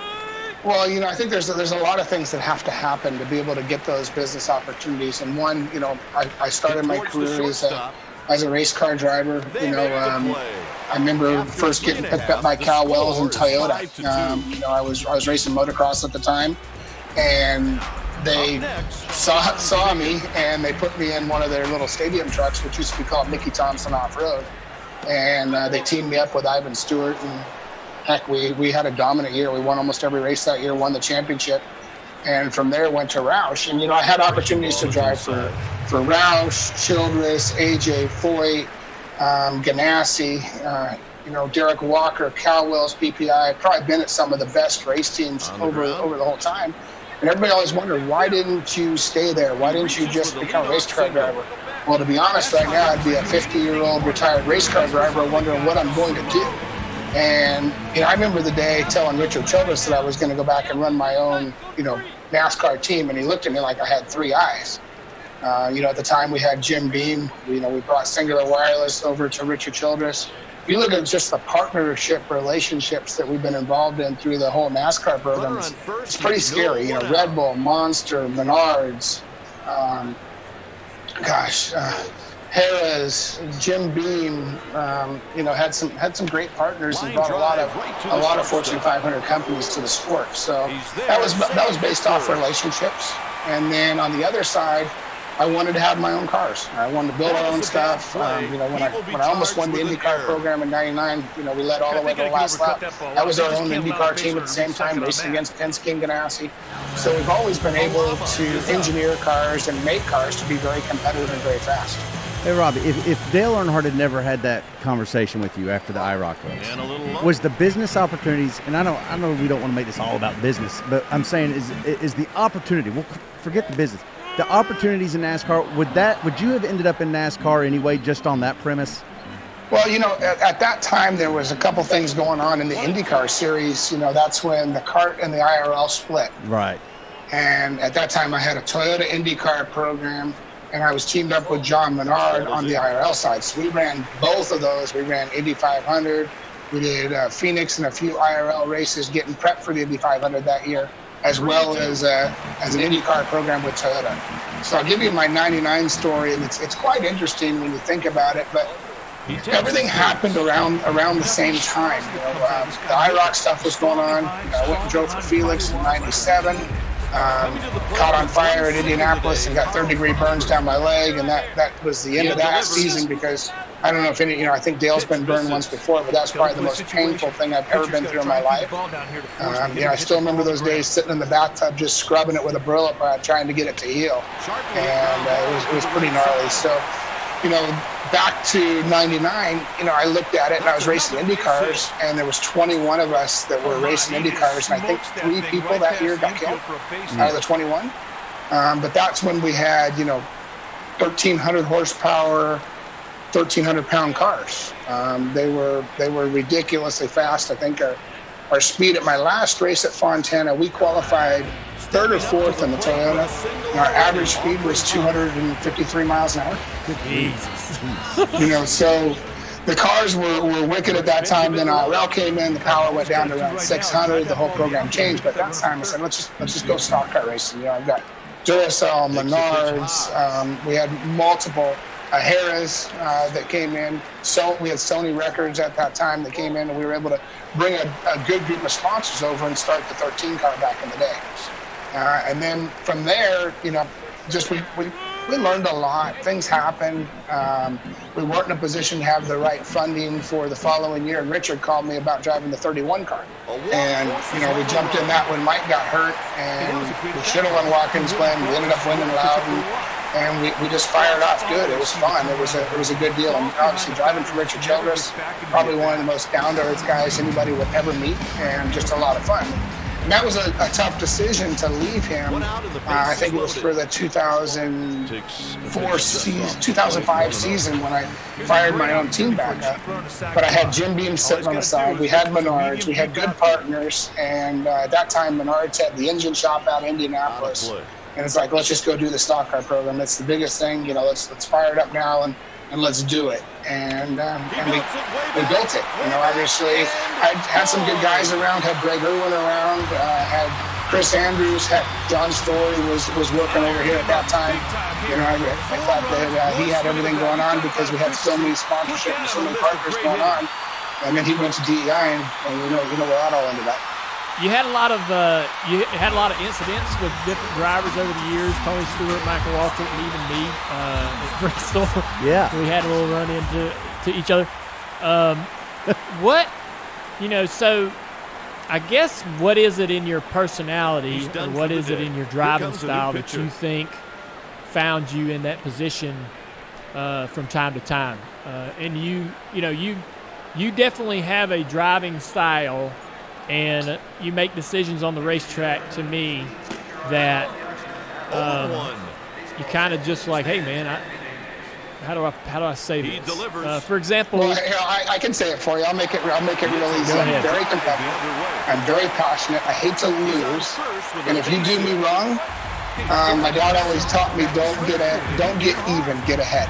K: Well, I think there's a lot of things that have to happen to be able to get those business opportunities. And one, I started my career as a race car driver. I remember first getting picked up by Cal Wells and Toyota. I was racing motocross at the time, and they saw me and they put me in one of their little stadium trucks, which used to be called Mickey Thompson Off-Road. And they teamed me up with Ivan Stewart, and heck, we had a dominant year. We won almost every race that year, won the championship, and from there went to Roush. And I had opportunities to drive for Roush, Childress, AJ Foyt, Ganassi, Derek Walker, Cal Wells, PPI. I've probably been at some of the best race teams over the whole time. And everybody always wondered, why didn't you stay there? Why didn't you just become a race car driver? Well, to be honest, right now, I'd be a 50-year-old retired race car driver wondering what I'm going to do. And, I remember the day telling Richard Childress that I was going to go back and run my own, NASCAR team. And he looked at me like I had three eyes. At the time we had Jim Beam. We brought Singular Wireless over to Richard Childress. If you look at just the partnership relationships that we've been involved in through the whole NASCAR program, it's pretty scary. Red Bull, Monster, Menards, Harrah's, Jim Beam, had some great partners and brought a lot of Fortune 500 companies to the sport. So that was based off relationships. And then on the other side, I wanted to have my own cars. I wanted to build our own stuff. When I almost won the IndyCar program in '99, we led all the way to the last lap. That was our own IndyCar team at the same time, racing against Penske and Ganassi. So we've always been able to engineer cars and make cars to be very competitive and very fast.
O: Hey, Robbie, if Dale Earnhardt had never had that conversation with you after the IROC race, was the business opportunities, and I know we don't want to make this all about business, but I'm saying is the opportunity, we'll forget the business, the opportunities in NASCAR, would you have ended up in NASCAR anyway just on that premise?
K: Well, at that time, there was a couple things going on in the IndyCar series. That's when the CART and the IRL split.
O: Right.
K: And at that time, I had a Toyota IndyCar program, and I was teamed up with John Menard on the IRL side. So we ran both of those. We ran Indy 500. We did Phoenix and a few IRL races, getting prepped for the Indy 500 that year, as well as an IndyCar program with Toyota. So I'll give you my 99 story, and it's quite interesting when you think about it, but everything happened around the same time. The IROC stuff was going on. I went and drove for Felix in 97. Caught on fire at Indianapolis and got third-degree burns down my leg, and that was the end of that season because I don't know if I think Dale's been burned once before, but that's probably the most painful thing I've ever been through in my life. I still remember those days sitting in the bathtub just scrubbing it with a Brillo pad trying to get it to heal, and it was pretty gnarly. So, back to 99, I looked at it and I was racing Indy cars, and there was 21 of us that were racing Indy cars, and I think 3 people that year got killed out of the 21. But that's when we had, 1,300 horsepower, 1,300-pound cars. They were ridiculously fast. I think our speed at my last race at Fontana, we qualified 3rd or 4th in the Toyota, and our average speed was 253 miles an hour.
A: Jesus.
K: So the cars were wicked at that time. Then IRL came in, the power went down to around 600. The whole program changed. But that time I said, let's just go stock car racing. I've got Duracell, Menards. We had multiple Harris that came in. So we had Sony Records at that time that came in, and we were able to bring a good group of sponsors over and start the 13 car back in the day. And then from there, we learned a lot. Things happened. We weren't in a position to have the right funding for the following year. And Richard called me about driving the 31 car. And, we jumped in that when Mike got hurt. And we should have won Watkins Glen. We ended up winning Loudon. And we just fired off good. It was fun. It was a good deal. And obviously driving for Richard Childress, probably one of the most down-to-earth guys anybody would ever meet. And just a lot of fun. And that was a tough decision to leave him. I think it was for the 2005 season when I fired my own team back up. But I had Jim Beam sitting on the side. We had Menards. We had good partners. And at that time, Menards had the engine shop out in Indianapolis. And it's like, let's just go do the stock car program. That's the biggest thing. Let's fire it up now and let's do it. And we built it. Obviously, I had some good guys around. Had Greg Irwin around. Had Chris Andrews. Had John Story was working over here at that time. I thought that he had everything going on because we had so many sponsorships and so many partners going on. And then he went to DEI, and you know where that all ended up.
A: You had a lot of incidents with different drivers over the years. Tony Stewart, Michael Waltrip, and even me at Bristol.
O: Yeah,
A: we had a little run into each other. So I guess what is it in your personality, or what is it in your driving style that you think found you in that position from time to time? And you definitely have a driving style. And you make decisions on the racetrack, to me, that you kind of just like, hey man, how do I say this? For example,
K: well, I can say it for you. I'll make it real easy. I'm very competitive. I'm very passionate. I hate to lose. And if you do me wrong, my dad always taught me, don't get even, get ahead.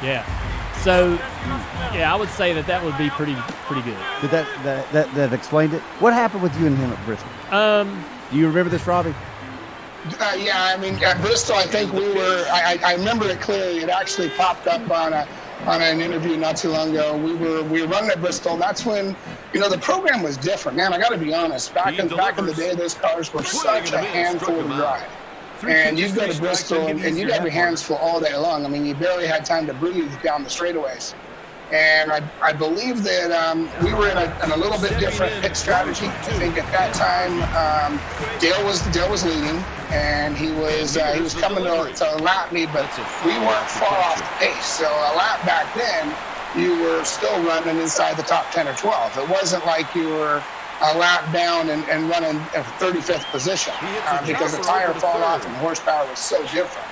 A: Yeah. So, I would say that would be pretty good.
O: Did that explained it? What happened with you and him at Bristol? Do you remember this, Robbie?
K: At Bristol, I think we were. I remember it clearly. It actually popped up on an interview not too long ago. We were running at Bristol. And that's when the program was different. Man, I got to be honest. Back in the day, those cars were such a handful to drive. And you'd go to Bristol and you'd have your hands full all day long. You barely had time to breathe down the straightaways. And I believe that we were in a little bit different pit strategy. I think at that time Dale was leading, and he was coming to lap me, but we weren't far off the pace. So a lap back then, you were still running inside the top 10 or 12. It wasn't like you were a lap down and running a 35th position because the tire fall off and the horsepower was so different.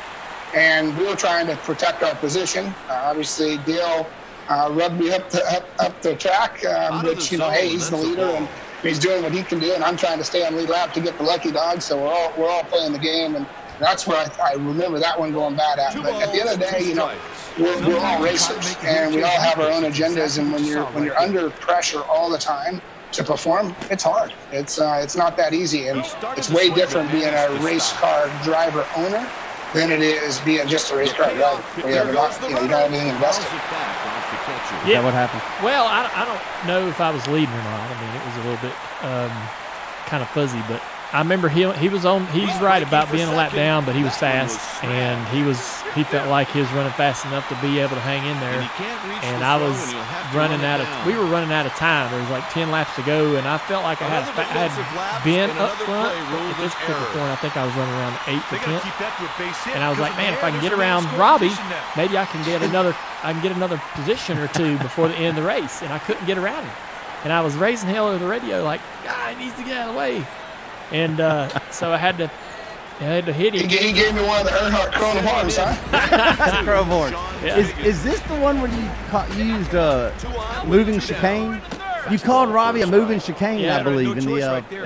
K: And we were trying to protect our position. Obviously, Dale rubbed me up the track, which, hey, he's the leader and he's doing what he can do, and I'm trying to stay on lead lap to get the lucky dog. So we're all playing the game, and that's where I remember that one going bad at. But at the end of the day, we're all racers, and we all have our own agendas. And when you're under pressure all the time to perform, it's hard. It's not that easy, and it's way different being a race car driver owner than it is being just a race car driver. You don't have anything invested.
O: Yeah, what happened?
A: Well, I don't know if I was leading or not. I mean, it was a little bit kind of fuzzy, but I remember he's right about being a lap down, but he was fast, and he felt like he was running fast enough to be able to hang in there. And I was we were running out of time. There was like 10 laps to go, and I felt like I had been up front. At this particular point, I think I was running around 8th or 10th. And I was like, man, if I can get around Robbie, maybe I can get another position or two before the end of the race. And I couldn't get around him. And I was raising hell over the radio like, God, he needs to get out of the way. And so I had to hit him.
K: He gave me one of the Earnhardt chrome horns, huh?
O: Chrome horn. Yeah. Is this the one where you used moving chicane? You called Robbie a moving chicane, I believe, in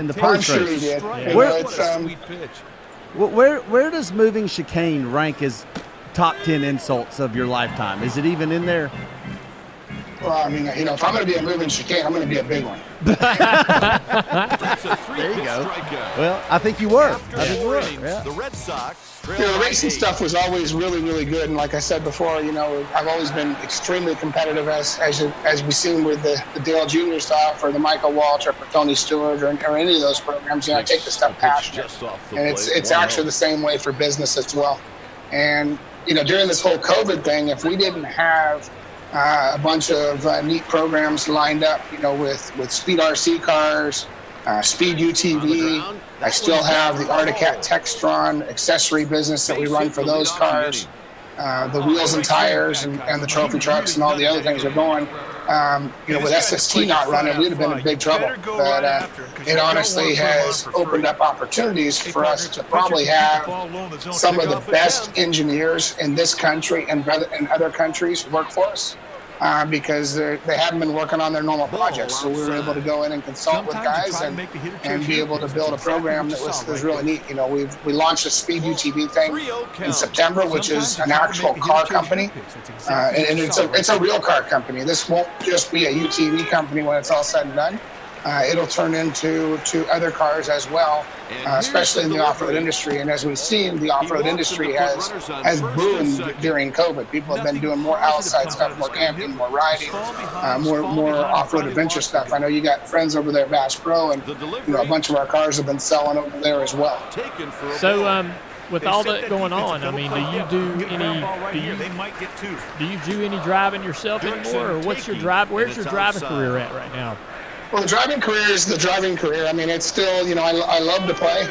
O: the post race.
K: I'm sure he did.
O: Where does moving chicane rank as top 10 insults of your lifetime? Is it even in there?
K: Well, I mean, if I'm going to be a moving chicane, I'm going to be a big one.
O: There you go. Well, I think you were.
E: The Red Sox.
K: The racing stuff was always really, really good. And like I said before, I've always been extremely competitive, as we've seen with the Dale Jr. stuff or the Michael Waltrip or Tony Stewart or any of those programs. I take the stuff passionate. And it's actually the same way for business as well. And, during this whole COVID thing, if we didn't have a bunch of neat programs lined up, with Speed RC cars, Speed UTV. I still have the Articat Textron accessory business that we run for those cars. The wheels and tires and the trophy trucks and all the other things are going. With SST not running, we'd have been in big trouble. But it honestly has opened up opportunities for us to probably have some of the best engineers in this country and other countries work for us. Because they haven't been working on their normal projects. So we were able to go in and consult with guys and be able to build a program that was really neat. We launched a Speed UTV thing in September, which is an actual car company. And it's a real car company. This won't just be a UTV company when it's all said and done. It'll turn into other cars as well, especially in the off-road industry. And as we've seen, the off-road industry has boomed during COVID. People have been doing more outside stuff, more camping, more riding, more off-road adventure stuff. I know you got friends over there at Bass Pro, and a bunch of our cars have been selling over there as well.
A: So, with all that going on, I mean, do you do any driving yourself anymore, or where's your driving career at right now?
K: Well, the driving career is the driving career. I mean, it's still, I love to play.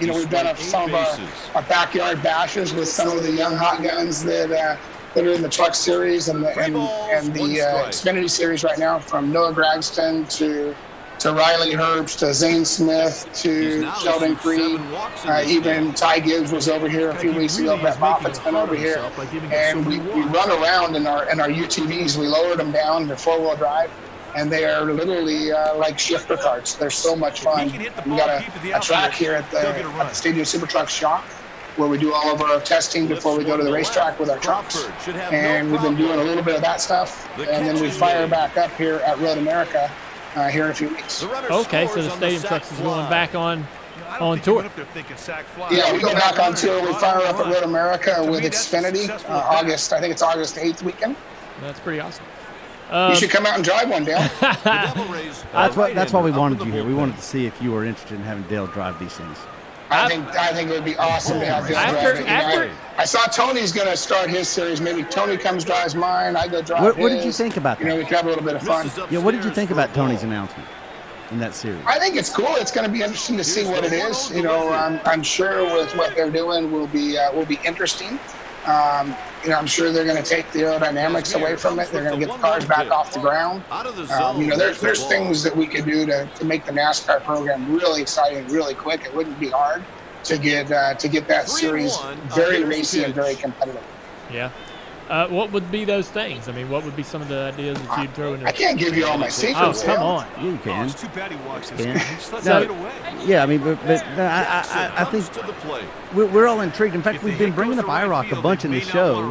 K: We've done some of our backyard bashes with some of the young hot guns that are in the truck series and the Xfinity series right now, from Noah Gragston to Riley Herbst to Zane Smith to Sheldon Creed. Even Ty Gibbs was over here a few weeks ago. Brett Moffitt's been over here. And we run around in our UTVs. We lowered them down to four-wheel drive. And they are literally like shifter carts. They're so much fun. We got a track here at the Stadium Super Truck shop where we do all of our testing before we go to the racetrack with our trucks. And we've been doing a little bit of that stuff. And then we fire back up here at Road America here in a few weeks.
A: Okay, so the Stadium Trucks is going back on tour.
K: Yeah, we go back on tour. We fire up at Road America with Xfinity August 8th weekend.
A: That's pretty awesome.
K: You should come out and drive one, Dale.
O: That's why we wanted you here. We wanted to see if you were interested in having Dale drive these things.
K: I think it would be awesome to have Dale drive it. I saw Tony's going to start his series. Maybe Tony comes, drives mine. I go drive his.
O: What did you think about that?
K: We could have a little bit of fun.
O: Yeah, what did you think about Tony's announcement in that series?
K: I think it's cool. It's going to be interesting to see what it is. I'm sure with what they're doing will be interesting. I'm sure they're going to take the aerodynamics away from it. They're going to get the cars back off the ground. There's things that we could do to make the NASCAR program really exciting, really quick. It wouldn't be hard to get that series very racy and very competitive.
A: Yeah. What would be those things? I mean, what would be some of the ideas that you'd throw in there?
K: I can't give you all my secrets.
A: Oh, come on.
O: Yeah, you can.
F: It's too bad he walks his
O: Yeah, I mean, but no, I think we're all intrigued. In fact, we've been bringing up IROC a bunch in the show.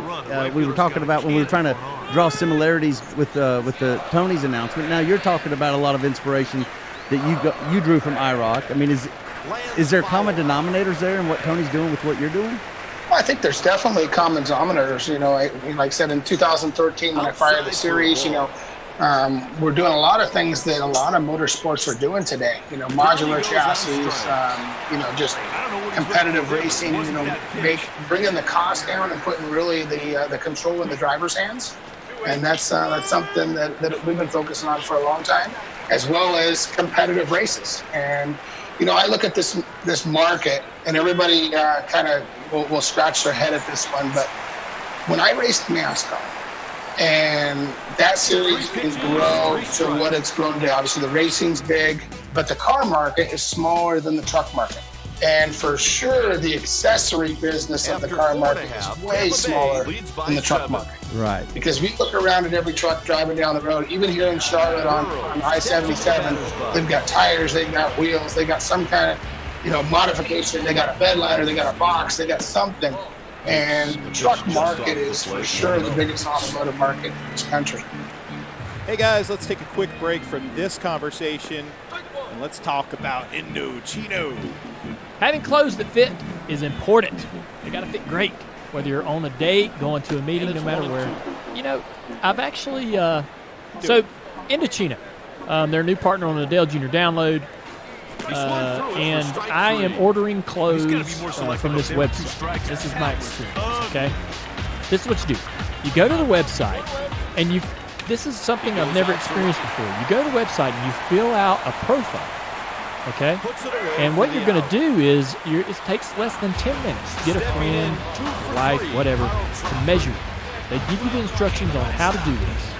O: We were talking about when we were trying to draw similarities with the Tony's announcement. Now you're talking about a lot of inspiration that you drew from IROC. I mean, is there common denominators there in what Tony's doing with what you're doing?
K: Well, I think there's definitely common denominators. Like I said, in 2013 when I fired the series, we're doing a lot of things that a lot of motorsports are doing today. Modular chassis, just competitive racing. Bringing the cost down and putting really the control in the driver's hands, and that's something that we've been focusing on for a long time, as well as competitive races. And I look at this market, and everybody kind of will scratch their head at this one. But when I raced NASCAR, and that series can grow to what it's grown to. Obviously, the racing's big, but the car market is smaller than the truck market. And for sure, the accessory business of the car market is way smaller than the truck market.
O: Right.
K: Because we look around at every truck driving down the road, even here in Charlotte on I-77, they've got tires, they've got wheels, they got some kind of, modification. They got a bed liner, they got a box, they got something. And the truck market is for sure the biggest automotive market in this country.
B: Hey guys, let's take a quick break from this conversation and let's talk about Indochino.
A: Having clothes that fit is important. They got to fit great, whether you're on a date, going to a meeting, no matter where. I've actually Indochino, they're a new partner on the Dale Jr. Download. And I am ordering clothes from this website. This is my experience, okay? This is what you do. You go to the website, and this is something I've never experienced before. You go to the website, and you fill out a profile, okay? And what you're going to do is, it takes less than 10 minutes. Get a friend, wife, whatever, to measure it. They give you the instructions on how to do this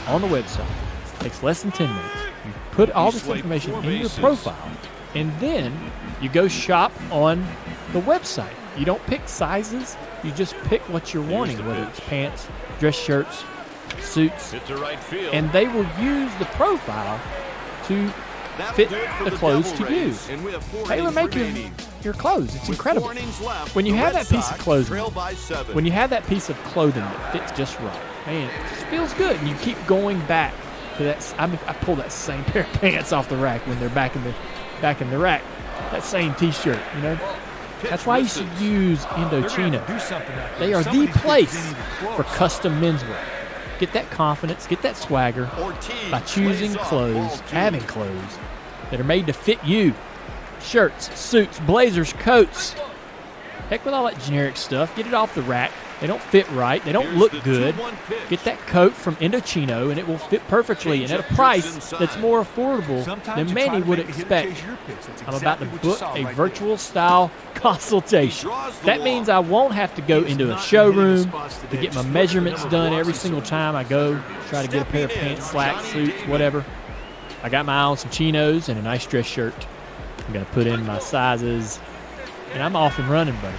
A: on the website. It takes less than 10 minutes. You put all this information in your profile, and then you go shop on the website. You don't pick sizes. You just pick what you're wanting, whether it's pants, dress shirts, suits, and they will use the profile to fit the clothes to you. Tailor make your clothes. It's incredible. When you have that piece of clothing, that fits just right, man, it just feels good, and you keep going back to that. I pull that same pair of pants off the rack when they're back in the rack. That same T-shirt, That's why you should use Indochino. They are the place for custom menswear. Get that confidence, get that swagger by choosing clothes, having clothes that are made to fit you. Shirts, suits, blazers, coats. Heck with all that generic stuff. Get it off the rack. They don't fit right. They don't look good. Get that coat from Indochino, and it will fit perfectly and at a price that's more affordable than many would expect. I'm about to book a virtual style consultation. That means I won't have to go into a showroom to get my measurements done every single time I go try to get a pair of pants, slacks, suits, whatever. I got my eye on some chinos and a nice dress shirt. I'm going to put in my sizes, and I'm off and running, buddy.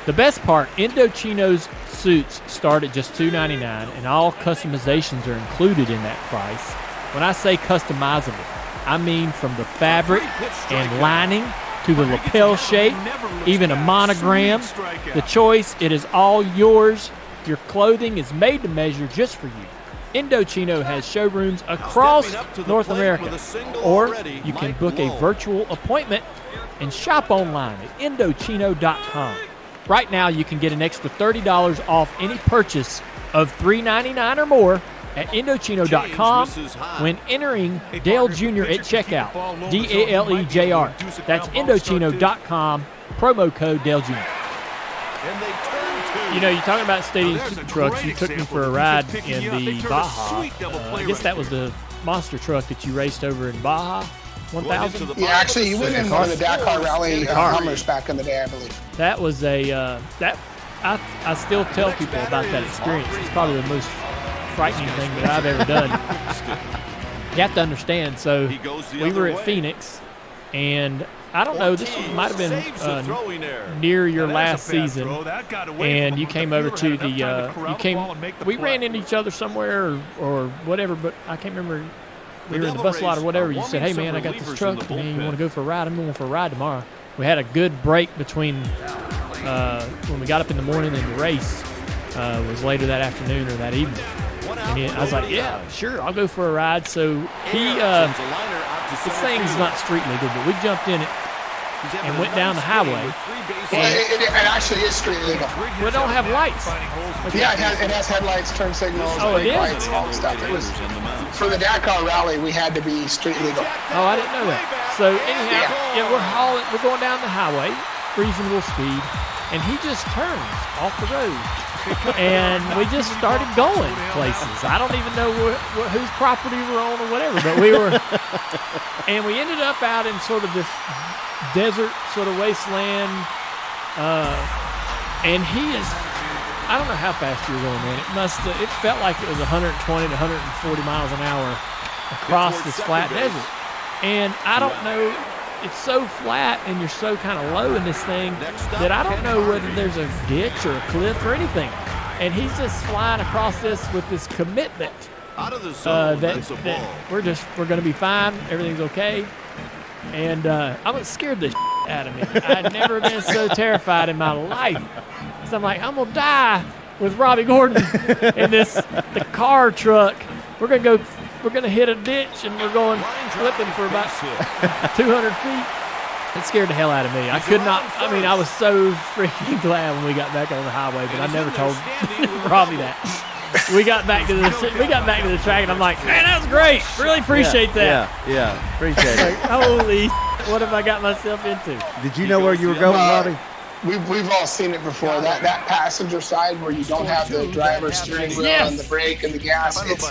A: The best part, Indochino's suits start at just $2.99, and all customizations are included in that price. When I say customizable, I mean from the fabric and lining to the lapel shape, even a monogram. The choice, it is all yours. Your clothing is made to measure just for you. Indochino has showrooms across North America, or you can book a virtual appointment and shop online at Indochino.com. Right now, you can get an extra $30 off any purchase of $3.99 or more at Indochino.com when entering Dale Jr. at checkout. DALEJR. That's Indochino.com, promo code Dale Jr. You know, you're talking about stadium super trucks. You took me for a ride in the Baja. I guess that was the monster truck that you raced over in Baja. 1000?
K: Yeah, actually, you went in one of the Dakar Rally Hummers back in the day, I believe.
A: That was I still tell people about that experience. It's probably the most frightening thing that I've ever done. You have to understand. So we were at Phoenix, and I don't know, this might have been near your last season, and you came over to the we ran into each other somewhere or whatever, but I can't remember. We were in the bus lot or whatever. You said, hey, man, I got this truck. Man, you want to go for a ride? I'm going for a ride tomorrow. We had a good break between when we got up in the morning and the race was later that afternoon or that evening. And I was like, yeah, sure, I'll go for a ride. So this thing's not street legal, but we jumped in it and went down the highway.
K: It actually is street legal.
A: We don't have lights.
K: Yeah, it has headlights, turn signals, brake lights, all the stuff. It was, for the Dakar Rally, we had to be street legal.
A: Oh, I didn't know that. So anyhow, we're going down the highway, reasonable speed, and he just turns off the road. And we just started going places. I don't even know whose property we're on or whatever, but we were, and we ended up out in sort of this desert sort of wasteland, and he is, I don't know how fast you were going, man. It felt like it was 120 to 140 miles an hour across this flat desert. And I don't know, it's so flat and you're so kind of low in this thing that I don't know whether there's a ditch or a cliff or anything. And he's just flying across this with this commitment that we're going to be fine, everything's okay. And I was scared the out of me. I'd never been so terrified in my life. So I'm like, I'm going to die with Robbie Gordon in the car truck. We're going to hit a ditch and we're going flipping for about 200 feet. It scared the hell out of me. I was so freaking glad when we got back on the highway, but I never told Robbie that. We got back to the track, and I'm like, man, that was great. Really appreciate that.
O: Yeah, appreciate it.
A: Like, holy, what have I got myself into?
O: Did you know where you were going, Robbie?
K: We've all seen it before. That passenger side where you don't have the driver's steering wheel and the brake and the gas. It's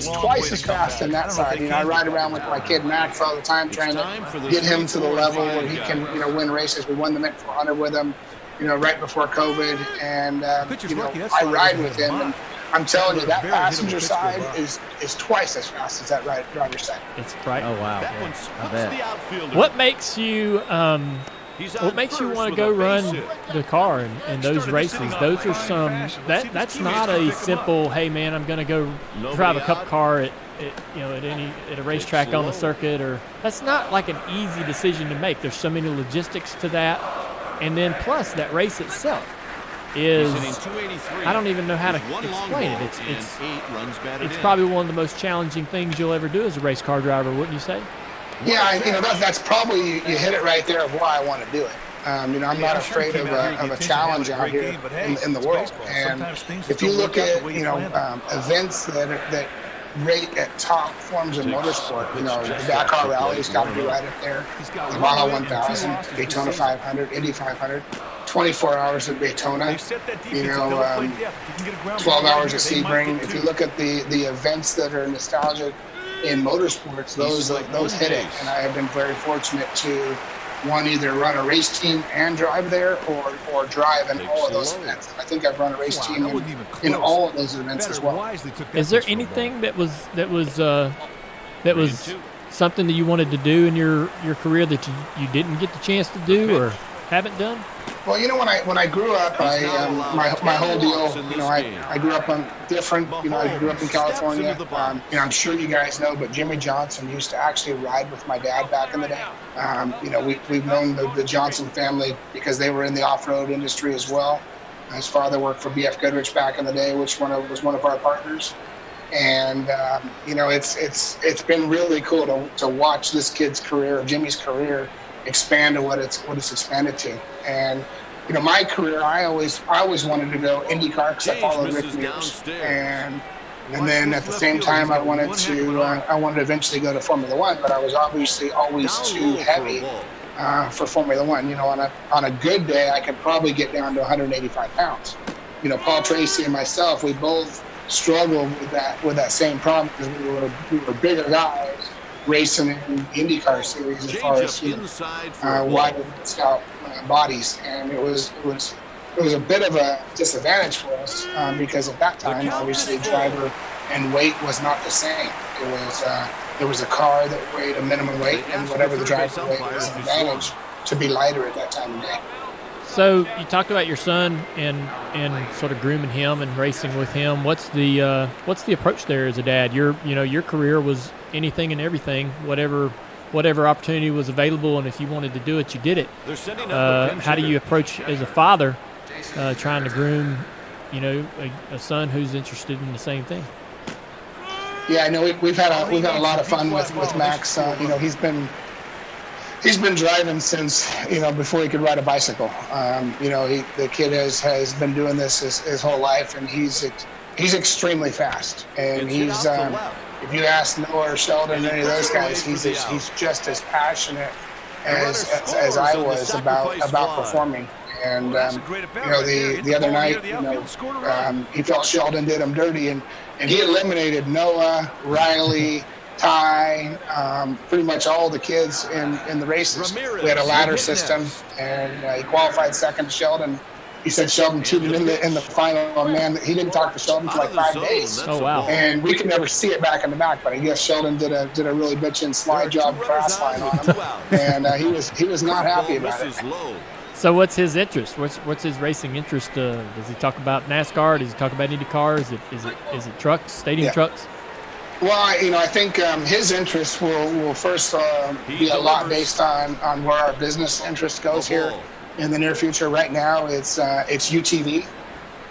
K: twice as fast on that side. You know, I ride around with my kid Max all the time, trying to get him to the level where he can, win races. We won the Mint 400 with him, right before COVID, and I ride with him. And I'm telling you, that passenger side is twice as fast as that driver's side.
A: It's right.
O: Oh wow! I bet.
A: What makes you want to go run the car in those races? Those are that's not a simple, hey man, I'm going to go drive a cup car at a racetrack on the circuit, or that's not like an easy decision to make. There's so many logistics to that, and then plus that race itself is, I don't even know how to explain it. It's probably one of the most challenging things you'll ever do as a race car driver, wouldn't you say?
K: Yeah, that's probably, you hit it right there of why I want to do it. I'm not afraid of a challenge out here in the world. And if you look at, events that rate at top forms of motorsport, the Dakar Rally's got to be right up there. The Baja 1000, Daytona 500, Indy 500, 24 hours at Daytona, 12 hours at Sebring. If you look at the events that are nostalgic in motorsports, those hit it. And I have been very fortunate to either run a race team and drive there, or drive in all of those events. I think I've run a race team in all of those events as well.
A: Is there anything that was something that you wanted to do in your career that you didn't get the chance to do or haven't done?
K: Well, when I grew up, my whole deal, I grew up on different, I grew up in California. I'm sure you guys know, but Jimmy Johnson used to actually ride with my dad back in the day. We've known the Johnson family because they were in the off-road industry as well. His father worked for BF Goodrich back in the day, which was one of our partners. And it's been really cool to watch this kid's career, Jimmy's career, expand to what it's expanded to. And my career, I always wanted to go IndyCar because I followed Rick Mears, and And then at the same time, I wanted to eventually go to Formula One, but I was obviously always too heavy for Formula One. You know, on a good day, I could probably get down to 185 pounds. You know, Paul Tracy and myself, we both struggled with that same problem because we were bigger guys racing in the IndyCar series as far as wider scout bodies, and it was a bit of a disadvantage for us because at that time, obviously, driver and weight was not the same. It was there was a car that weighed a minimum weight, and whatever the driver weighed was an advantage to be lighter at that time of day.
A: So you talked about your son and sort of grooming him and racing with him. What's the approach there as a dad? Your career was anything and everything, whatever opportunity was available, and if you wanted to do it, you did it. How do you approach as a father trying to groom, a son who's interested in the same thing?
K: Yeah, I know we've had a lot of fun with Max. He's been driving since before he could ride a bicycle. The kid has been doing this his whole life, and he's extremely fast. And he's if you ask Noah or Sheldon or any of those guys, he's just as passionate as I was about performing. And the other night, he felt Sheldon did him dirty, and he eliminated Noah, Riley, Ty, pretty much all the kids in the races. We had a ladder system, and he qualified second to Sheldon. He said Sheldon cheated in the final. Man, he didn't talk to Sheldon for like 5 days.
A: Oh wow!
K: And we could never see it back in the back, but I guess Sheldon did a really bitchin' slide job grass line on him, and he was not happy about it.
A: So what's his interest? What's his racing interest? Does he talk about NASCAR? Does he talk about IndyCar? Is it trucks, stadium trucks?
K: Well, I think his interest will first be a lot based on where our business interest goes here in the near future. Right now, it's UTV,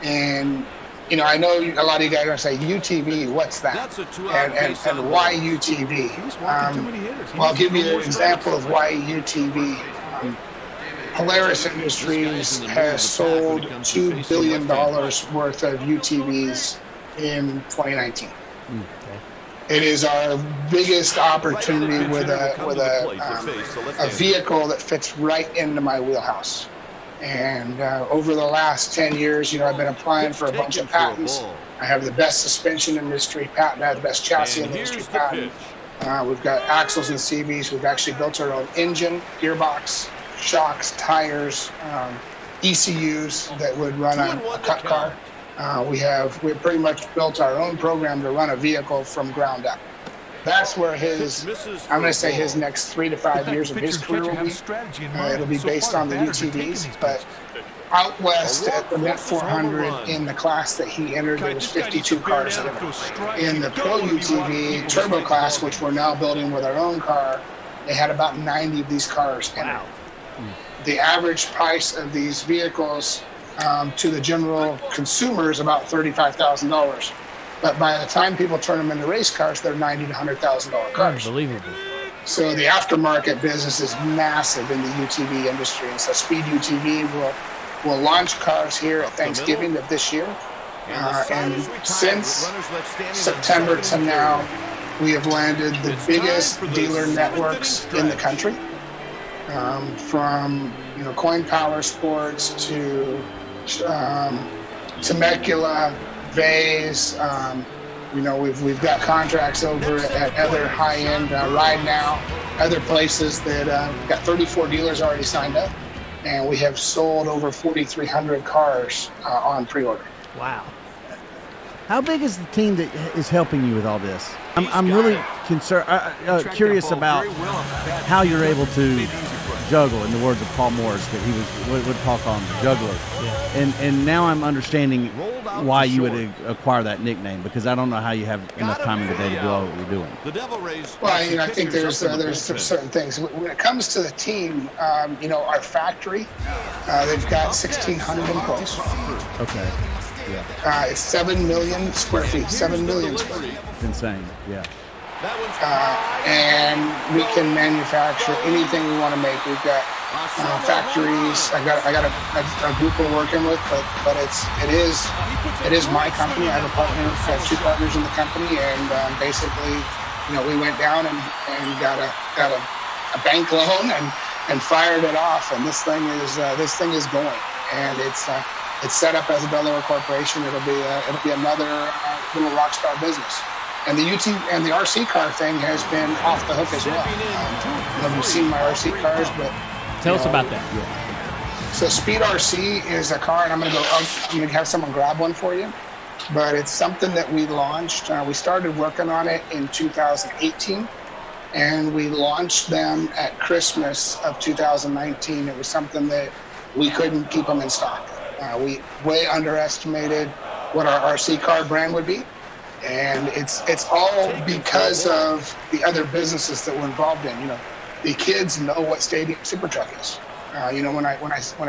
K: and I know a lot of you guys are going to say UTV. What's that? And why UTV? Well, I'll give you an example of why UTV. Polaris Industries has sold $2 billion worth of UTVs in 2019. It is our biggest opportunity with a vehicle that fits right into my wheelhouse. And over the last 10 years, I've been applying for a bunch of patents. I have the best suspension industry patent. I have the best chassis industry patent. We've got axles and CVs. We've actually built our own engine, gearbox, shocks, tires, ECUs that would run on a cut car. We've pretty much built our own program to run a vehicle from ground up. That's where I'm going to say his next 3 to 5 years of his career will be. It'll be based on the UTVs, but out west at the Net 400 in the class that he entered, there was 52 cars in it. In the Pro UTV Turbo class, which we're now building with our own car, they had about 90 of these cars in it. The average price of these vehicles to the general consumer is about $35,000. But by the time people turn them into race cars, they're $90,000 to $100,000 cars.
A: Unbelievable.
K: So the aftermarket business is massive in the UTV industry. And so Speed UTV will launch cars here at Thanksgiving of this year. And since September to now, we have landed the biggest dealer networks in the country. From Coin Power Sports to Temecula, Vase. We've got contracts over at other high-end Ride Now, other places that got 34 dealers already signed up, and we have sold over 4,300 cars on pre-order.
A: Wow.
O: How big is the team that is helping you with all this? I'm really curious about how you're able to juggle, in the words of Paul Morris, that he would talk on the juggler. Yeah. And now I'm understanding why you would acquire that nickname, because I don't know how you have enough time in the day to do all what you're doing.
K: Well, I think there's certain things. When it comes to the team, our factory, they've got 1,600 employees.
O: Okay. Yeah.
K: It's 7 million square feet. 7 million square feet.
O: It's insane. Yeah.
K: And we can manufacture anything we want to make. We've got factories. I got a group we're working with, but it is my company. I have a partner, two partners in the company, and basically, we went down and got a bank loan and fired it off, and this thing is going, and it's set up as a Delaware corporation. It'll be another little rock star business. And the and the RC car thing has been off the hook as well. You've seen my RC cars, but
A: tell us about that. Yeah.
K: So Speed RC is a car, and I'm gonna have someone grab one for you. But it's something that we launched. We started working on it in 2018, and we launched them at Christmas of 2019. It was something that we couldn't keep them in stock. We way underestimated what our RC car brand would be. And it's all because of the other businesses that we're involved in. The kids know what Stadium Super Truck is. When I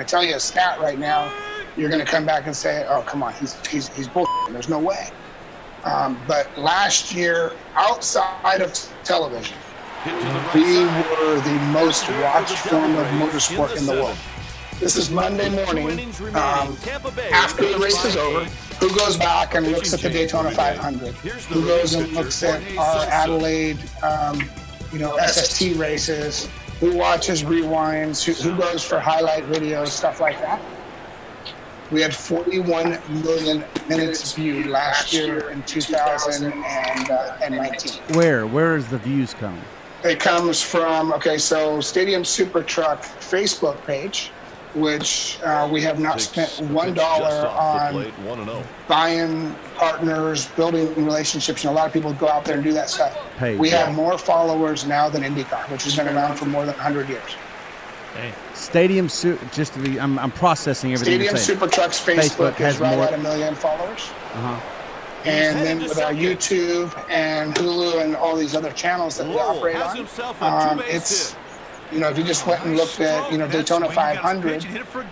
K: tell you a stat right now, you're going to come back and say, "Oh, come on, he's bull. There's no way." But last year, outside of television, we were the most watched form of motorsport in the world. This is Monday morning, after the race is over. Who goes back and looks at the Daytona 500? Who goes and looks at our Adelaide, SST races? Who watches rewinds? Who goes for highlight videos, stuff like that? We had 41 million minutes viewed last year in 2019.
O: Where is the views coming?
K: It comes from, so Stadium Super Truck Facebook page, which we have not spent $1 on buying partners, building relationships. A lot of people go out there and do that stuff. We have more followers now than IndyCar, which has been around for more than 100 years.
O: Hey. Stadium just to be, I'm processing everything.
K: Stadium Super Truck's Facebook has right at 1 million followers. And then with our YouTube and Hulu and all these other channels that we operate on, it's. If you just went and looked at, Daytona 500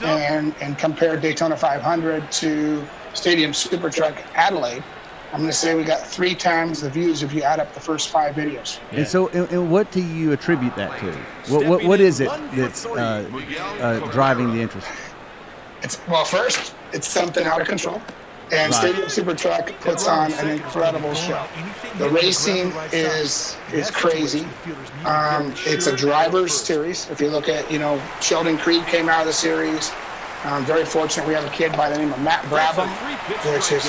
K: and compared Daytona 500 to Stadium Super Truck Adelaide, I'm going to say we got 3 times the views if you add up the first 5 videos.
O: Yeah. And so, and what do you attribute that to? What is it that's driving the interest?
K: First, it's something out of control. And Stadium Super Truck puts on an incredible show. The racing is crazy. It's a driver's series. If you look at, Sheldon Creed came out of the series. I'm very fortunate we have a kid by the name of Matt Brabham, which his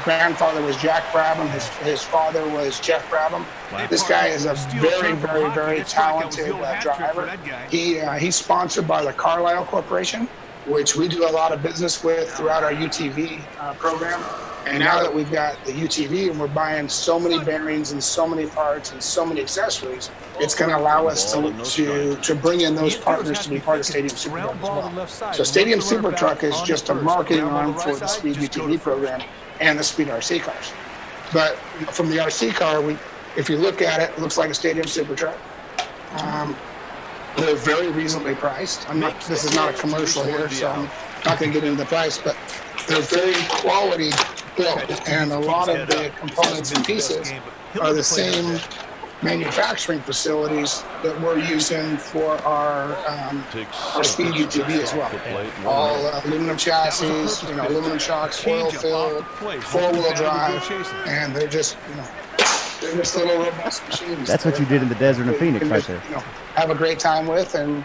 K: grandfather was Jack Brabham. His father was Jeff Brabham. Wow. This guy is a very, very, very talented driver. He's sponsored by the Carlisle Corporation, which we do a lot of business with throughout our UTV program. And now that we've got the UTV and we're buying so many bearings and so many parts and so many accessories, it's going to allow us to bring in those partners to be part of Stadium Super Truck as well. So Stadium Super Truck is just a marketing arm for the Speed UTV program and the Speed RC cars. But from the RC car, if you look at it, it looks like a Stadium Super Truck. They're very reasonably priced. This is not a commercial here, so I'm not going to get into the price, but they're very quality built, and a lot of the components and pieces are the same manufacturing facilities that we're using for our Speed UTV as well. All aluminum chassis, aluminum shocks, oil filled, 4-wheel drive, and they're just, they're just little robust machines.
O: That's what you did in the desert of Phoenix, right there.
K: Have a great time with, and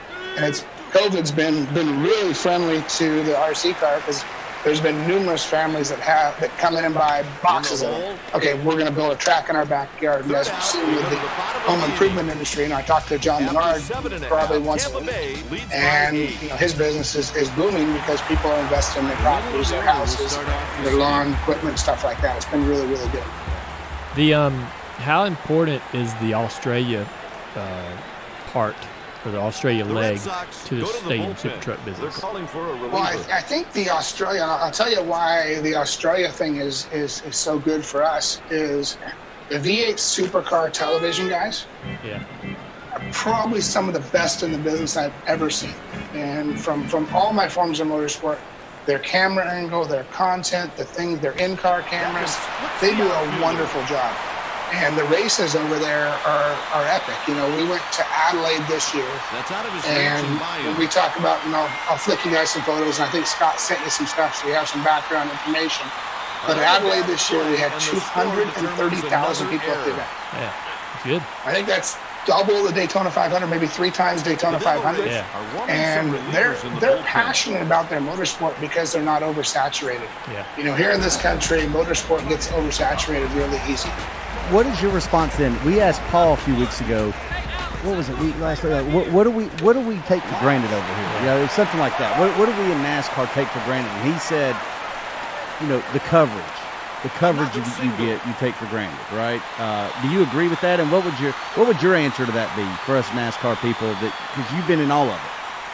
K: COVID's been really friendly to the RC car because there's been numerous families that come in and buy boxes of them. Okay, we're going to build a track in our backyard. And as we've seen with the home improvement industry, and I talked to John Menard probably once a week, and his business is booming because people are investing in their properties, their houses, their lawn equipment, stuff like that. It's been really, really good.
A: How important is the Australia part, or the Australia leg, to the Stadium Super Truck business?
K: Well, I think the Australia, I'll tell you why the Australia thing is so good for us, is the V8 supercar television guys are probably some of the best in the business I've ever seen. And from all my forms of motorsport, their camera angle, their content, their in-car cameras, they do a wonderful job. And the races over there are epic. You know, we went to Adelaide this year, and when we talk about, you know, I'll flick you guys some photos, and I think Scott sent you some stuff so you have some background information. But at Adelaide this year, we had 230,000 people at the event.
A: Yeah, good.
K: I think that's double the Daytona 500, maybe 3 times Daytona 500.
A: Yeah.
K: And they're passionate about their motorsport because they're not oversaturated.
A: Yeah.
K: You know, here in this country, motorsport gets oversaturated really easy.
O: What is your response then? We asked Paul a few weeks ago. What was it? What do we take for granted over here? You know, it's something like that. What do we in NASCAR take for granted? And he said, you know, the coverage you get, you take for granted, right? Do you agree with that? And what would your answer to that be for us NASCAR people? Because you've been in all of it.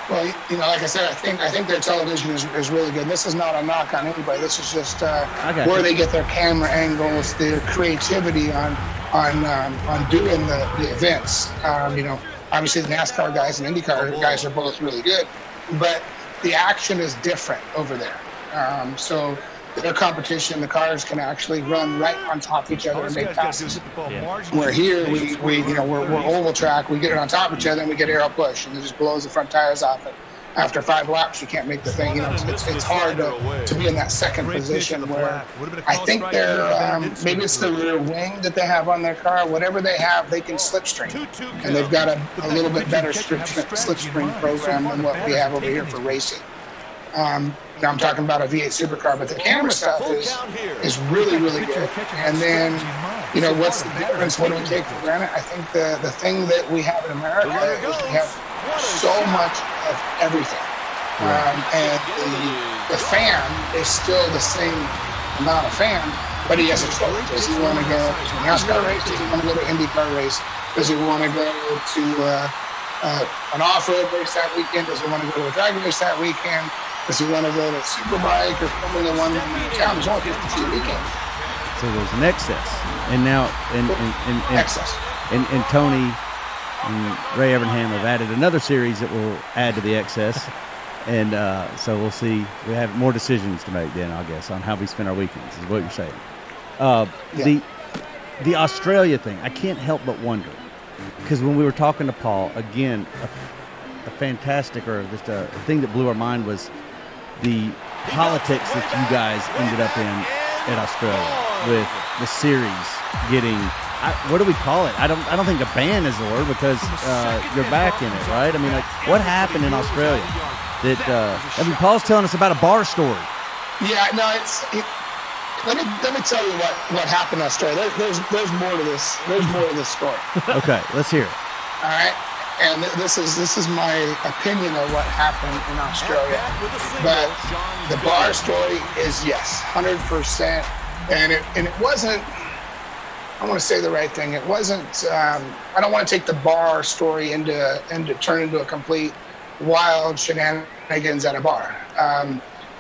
K: Well, you know, like I said, I think their television is really good. This is not a knock on anybody. This is just where they get their camera angles, their creativity on doing the events. You know, obviously the NASCAR guys and IndyCar guys are both really good, but the action is different over there. So their competition, the cars can actually run right on top of each other and make passes. Where here, we're oval track, we get it on top of each other and we get aero push, and it just blows the front tires off. And after 5 laps, you can't make the thing. You know, it's hard to be in that second position where I think they're, maybe it's the rear wing that they have on their car. Whatever they have, they can slipstream. And they've got a little bit better slipstream program than what we have over here for racing. Now I'm talking about a V8 supercar, but the camera stuff is really, really good. And then, you know, what's the difference? What do we take for granted? I think the thing that we have in America is we have so much of everything. And the fan is still the same amount of fan, but he has a choice. Does he want to go to a NASCAR race? Does he want to go to an IndyCar race? Does he want to go to an off-road race that weekend? Does he want to go to a drag race that weekend? Does he want to go to Superbike or Formula One in town? There's only 52 weekends.
O: So there's an excess, and now
K: excess.
O: And Tony and Ray Evernham have added another series that will add to the excess, and so we'll see. We have more decisions to make then, I guess, on how we spend our weekends. Is what you're saying. The Australia thing, I can't help but wonder, because when we were talking to Paul again, a fantastic, or just a thing that blew our mind was the politics that you guys ended up in Australia with the series getting, what do we call it? I don't think a ban is the word, because you're back in it, right? I mean, like, what happened in Australia? Paul's telling us about a bar story.
K: Yeah, no, let me tell you what happened in Australia. There's more to this. There's more to this story.
O: Okay, let's hear it.
K: All right. And this is my opinion of what happened in Australia. But the bar story is, yes, 100%. And it wasn't, I want to say the right thing. It wasn't, I don't want to take the bar story turn into a complete wild shenanigans at a bar.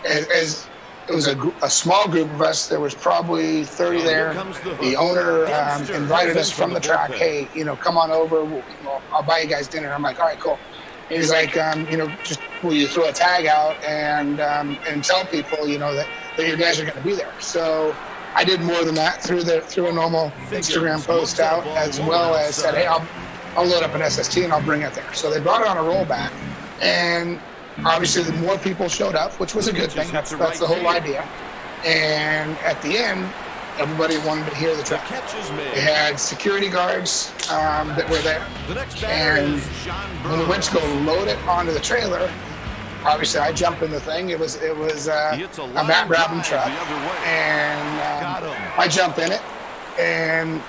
K: As it was a small group of us. There was probably 30 there. The owner invited us from the track. Hey, you know, come on over. I'll buy you guys dinner. I'm like, all right, cool. And he's like, you know, just will you throw a tag out and tell people, you know, that your guys are going to be there. So I did more than that, threw a normal Instagram post out, as well as said, hey, I'll load up an SST and I'll bring it there. So they brought it on a rollback, and obviously, the more people showed up, which was a good thing. That's the whole idea. And at the end, everybody wanted to hear the track. They had security guards that were there. And when we went to go load it onto the trailer, obviously I jumped in the thing. It was a Matt Brabham truck, and I jump in it, and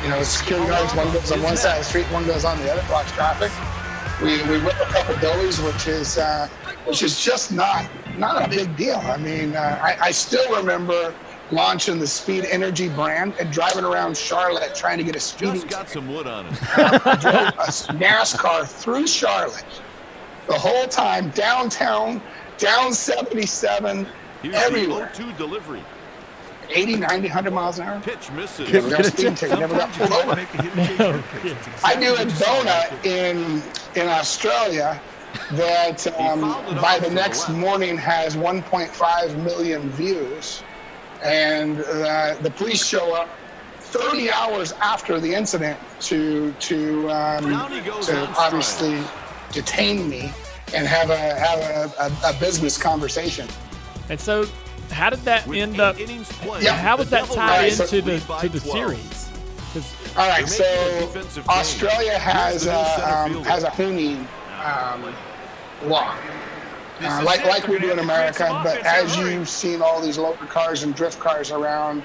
K: you know, the security guards, one goes on one side of the street, one goes on the other, blocks traffic. We whip a couple billies, which is just not a big deal. I mean, I still remember launching the Speed Energy brand and driving around Charlotte trying to get a speeding ticket.
E: Got some wood on it.
K: I drove a NASCAR through Charlotte the whole time, downtown, down 77, everywhere.
E: 2 delivery.
K: 80, 90, 100 miles an hour.
E: Pitch misses.
K: Never got a speeding ticket, never got pulled over. I knew a donut in Australia that by the next morning has 1.5 million views. And the police show up 30 hours after the incident to obviously detain me and have a business conversation.
A: And so, how did that end up? How was that tied into the series?
K: All right, so Australia has a hooning law, like we do in America. But as you've seen all these local cars and drift cars around,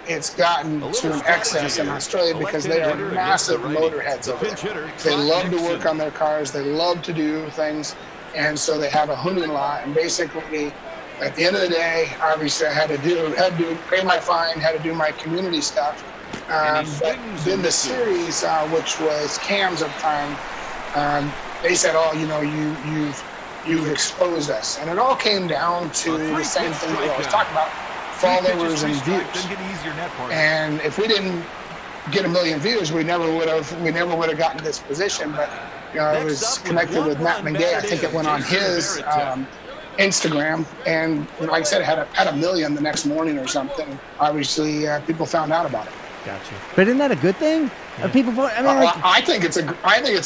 K: it's gotten to an excess in Australia because they are massive motorheads over there. They love to work on their cars. They love to do things, and so they have a hooning law. And basically, at the end of the day, obviously, I had to pay my fine, had to do my community stuff. But then the series, which was Cam's at the time, they said, "Oh, you've exposed us," and it all came down to the same thing that we always talk about: followers and views. And if we didn't get 1 million views, we never would have gotten to this position. But I was connected with Matt McGay. I think it went on his Instagram, and like I said, it had 1 million the next morning or something. Obviously, people found out about it.
A: Gotcha.
O: But isn't that a good thing?
A: Yeah.
O: People,
K: I think it's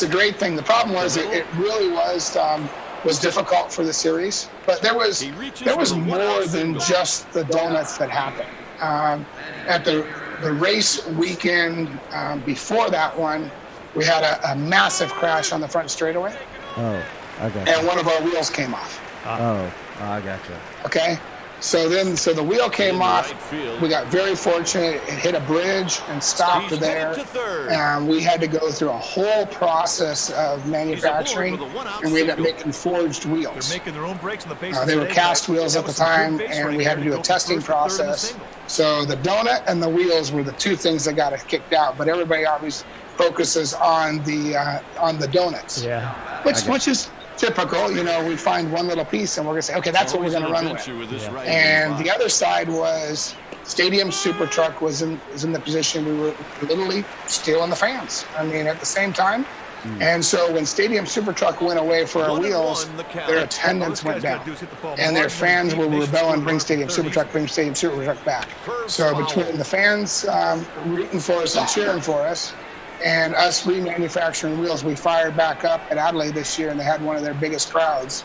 K: a great thing. The problem was it really was difficult for the series, but there was more than just the donuts that happened. At the race weekend before that one, we had a massive crash on the front straightaway.
O: Oh, I got you.
K: And one of our wheels came off.
O: Oh, I gotcha.
K: Okay. So the wheel came off. We got very fortunate. It hit a bridge and stopped there. And we had to go through a whole process of manufacturing, and we ended up making forged wheels.
F: They're making their own brakes on the base.
K: They were cast wheels at the time, and we had to do a testing process. So the donut and the wheels were the two things that got us kicked out. But everybody always focuses on the donuts.
A: Yeah.
K: Which is typical. We find one little piece and we're going to say, okay, that's what we're going to run with. And the other side was Stadium Super Truck was in the position we were literally stealing the fans. I mean, at the same time. And so when Stadium Super Truck went away for our wheels, their attendance went down. And their fans were rebelling, bring Stadium Super Truck back. So between the fans rooting for us and cheering for us, and us remanufacturing wheels, we fired back up at Adelaide this year, and they had one of their biggest crowds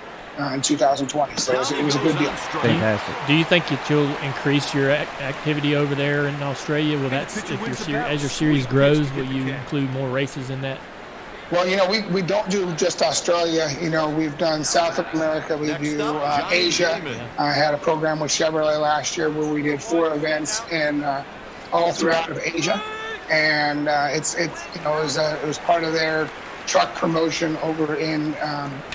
K: in 2020. So it was a good deal.
O: Fantastic.
A: Do you think that you'll increase your activity over there in Australia? Will that, as your series grows, will you include more races in that?
K: Well, we don't do just Australia. We've done South America. We do Asia. I had a program with Chevrolet last year where we did 4 events in all throughout of Asia. And it was part of their truck promotion over in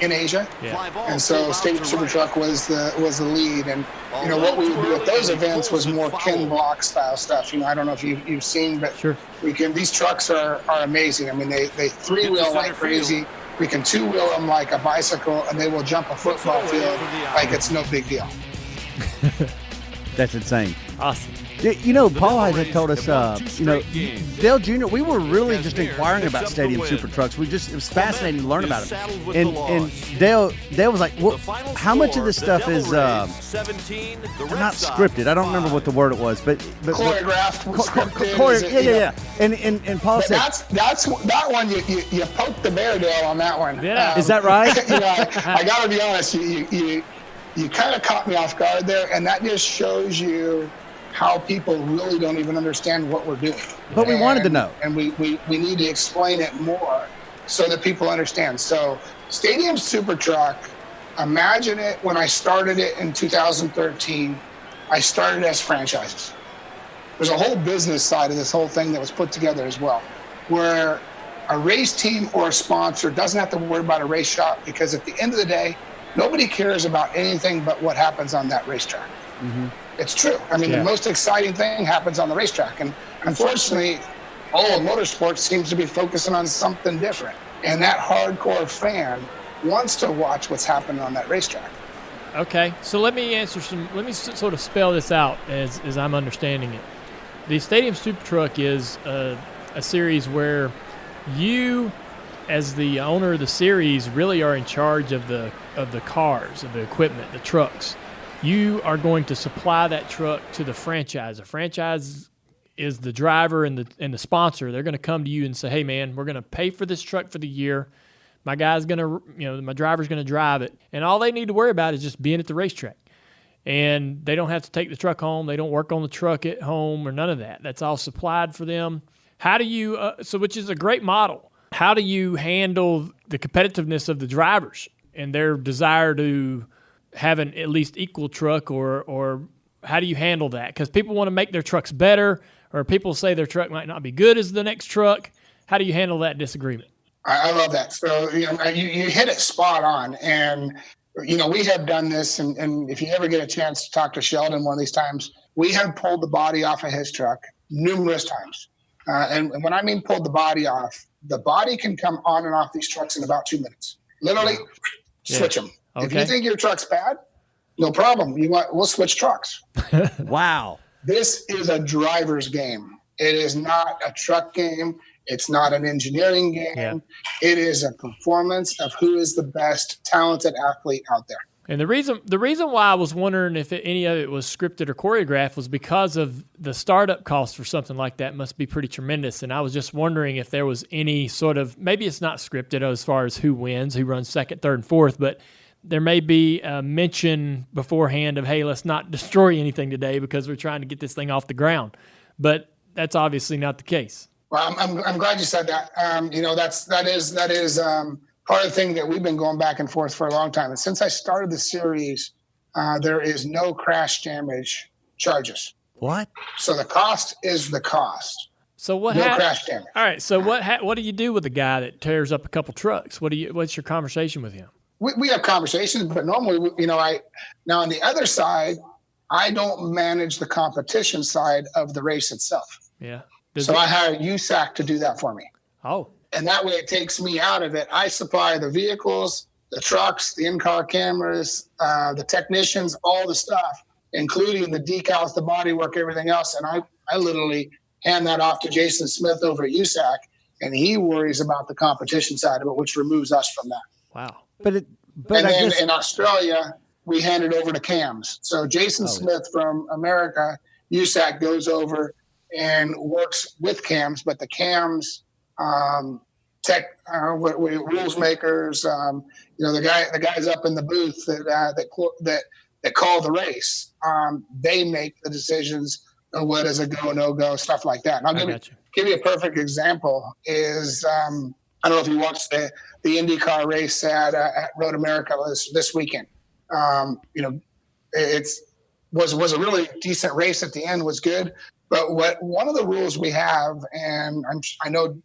K: Asia. Yeah. And so Stadium Super Truck was the lead. And what we would do at those events was more Ken Block style stuff. I don't know if you've seen, but
A: sure.
K: These trucks are amazing. I mean, they 3-wheel like crazy. We can 2-wheel them like a bicycle, and they will jump a football field like it's no big deal.
O: That's insane.
A: Awesome.
O: Paul had told us, Dale Jr., we were really just inquiring about Stadium Super Trucks. It was fascinating to learn about it. And Dale was like, well, how much of this stuff is not scripted? I don't remember what the word it was, but
K: choreographed.
O: Yeah. And Paul said
K: that's that one. You poked the bear, Dale, on that one.
A: Yeah.
O: Is that right?
K: I got to be honest. You kind of caught me off guard there, and that just shows you how people really don't even understand what we're doing.
O: But we wanted to know.
K: And we need to explain it more so that people understand. So Stadium Super Truck, imagine it when I started it in 2013, I started as franchises. There's a whole business side of this whole thing that was put together as well, where a race team or a sponsor doesn't have to worry about a race shop, because at the end of the day, nobody cares about anything but what happens on that racetrack.
O: Mm-hmm.
K: It's true. I mean, the most exciting thing happens on the racetrack. And unfortunately, all of motorsports seems to be focusing on something different. And that hardcore fan wants to watch what's happening on that racetrack.
A: Okay, so let me sort of spell this out as I'm understanding it. The Stadium Super Truck is a series where you, as the owner of the series, really are in charge of the cars, of the equipment, the trucks. You are going to supply that truck to the franchise. The franchise is the driver and the sponsor. They're going to come to you and say, hey, man, we're going to pay for this truck for the year. My guy's going to, my driver's going to drive it. And all they need to worry about is just being at the racetrack. And they don't have to take the truck home. They don't work on the truck at home or none of that. That's all supplied for them. How do you, which is a great model. How do you handle the competitiveness of the drivers and their desire to have an at least equal truck, or how do you handle that? Because people want to make their trucks better, or people say their truck might not be good as the next truck. How do you handle that disagreement?
K: I love that. So, you hit it spot on. And, we have done this, and if you ever get a chance to talk to Sheldon one of these times, we have pulled the body off of his truck numerous times. And when I mean pulled the body off, the body can come on and off these trucks in about 2 minutes. Literally, switch them. Okay. If you think your truck's bad, no problem. We'll switch trucks.
O: Wow.
K: This is a driver's game. It is not a truck game. It's not an engineering game. Yeah. It is a performance of who is the best talented athlete out there.
A: And the reason why I was wondering if any of it was scripted or choreographed was because of the startup cost for something like that must be pretty tremendous. And I was just wondering if there was any sort of, maybe it's not scripted as far as who wins, who runs second, third, and fourth, but there may be a mention beforehand of, hey, let's not destroy anything today because we're trying to get this thing off the ground. But that's obviously not the case.
K: Well, I'm glad you said that. That is part of the thing that we've been going back and forth for a long time. And since I started the series, there is no crash damage charges.
O: What?
K: So the cost is the cost.
A: So what?
K: No crash damage.
A: All right. So what do you do with a guy that tears up a couple trucks? What's your conversation with him?
K: We have conversations, but normally, now on the other side, I don't manage the competition side of the race itself.
A: Yeah.
K: I hire USAC to do that for me.
A: Oh.
K: And that way it takes me out of it. I supply the vehicles, the trucks, the in-car cameras, the technicians, all the stuff, including the decals, the bodywork, everything else. And I literally hand that off to Jason Smith over at USAC, and he worries about the competition side of it, which removes us from that.
A: Wow.
K: And then in Australia, we hand it over to CAMS. So Jason Smith from America, USAC, goes over and works with CAMS, but the CAMS rules makers, the guys up in the booth that call the race, they make the decisions of what is a go, no go, stuff like that. And I'll give you a perfect example is, I don't know if you watched the IndyCar race at Road America this weekend. It was a really decent race at the end, was good. But one of the rules we have, and I know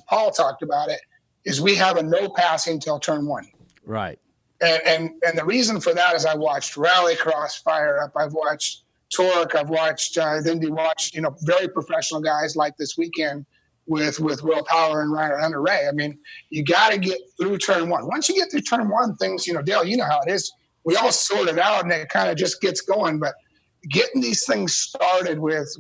K: Paul talked about it, is we have a no passing till turn one.
O: Right.
K: And the reason for that is I watched Rallycross fire up. I've watched Torque. I've watched very professional guys like this weekend with Will Power and Ryan Hunter Ray. I mean, you got to get through turn one. Once you get through turn one, things, Dale, you know how it is. We all sort it out and it kind of just gets going. But getting these things started with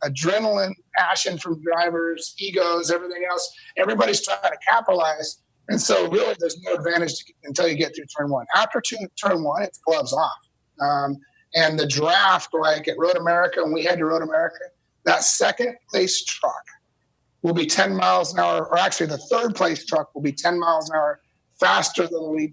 K: adrenaline, passion from drivers, egos, everything else, everybody's trying to capitalize. And so really there's no advantage until you get through turn one. After turn one, it's gloves off. And the draft, like at Road America, when we head to Road America, that second place truck will be 10 miles an hour, or actually the third place truck will be 10 miles an hour faster than the lead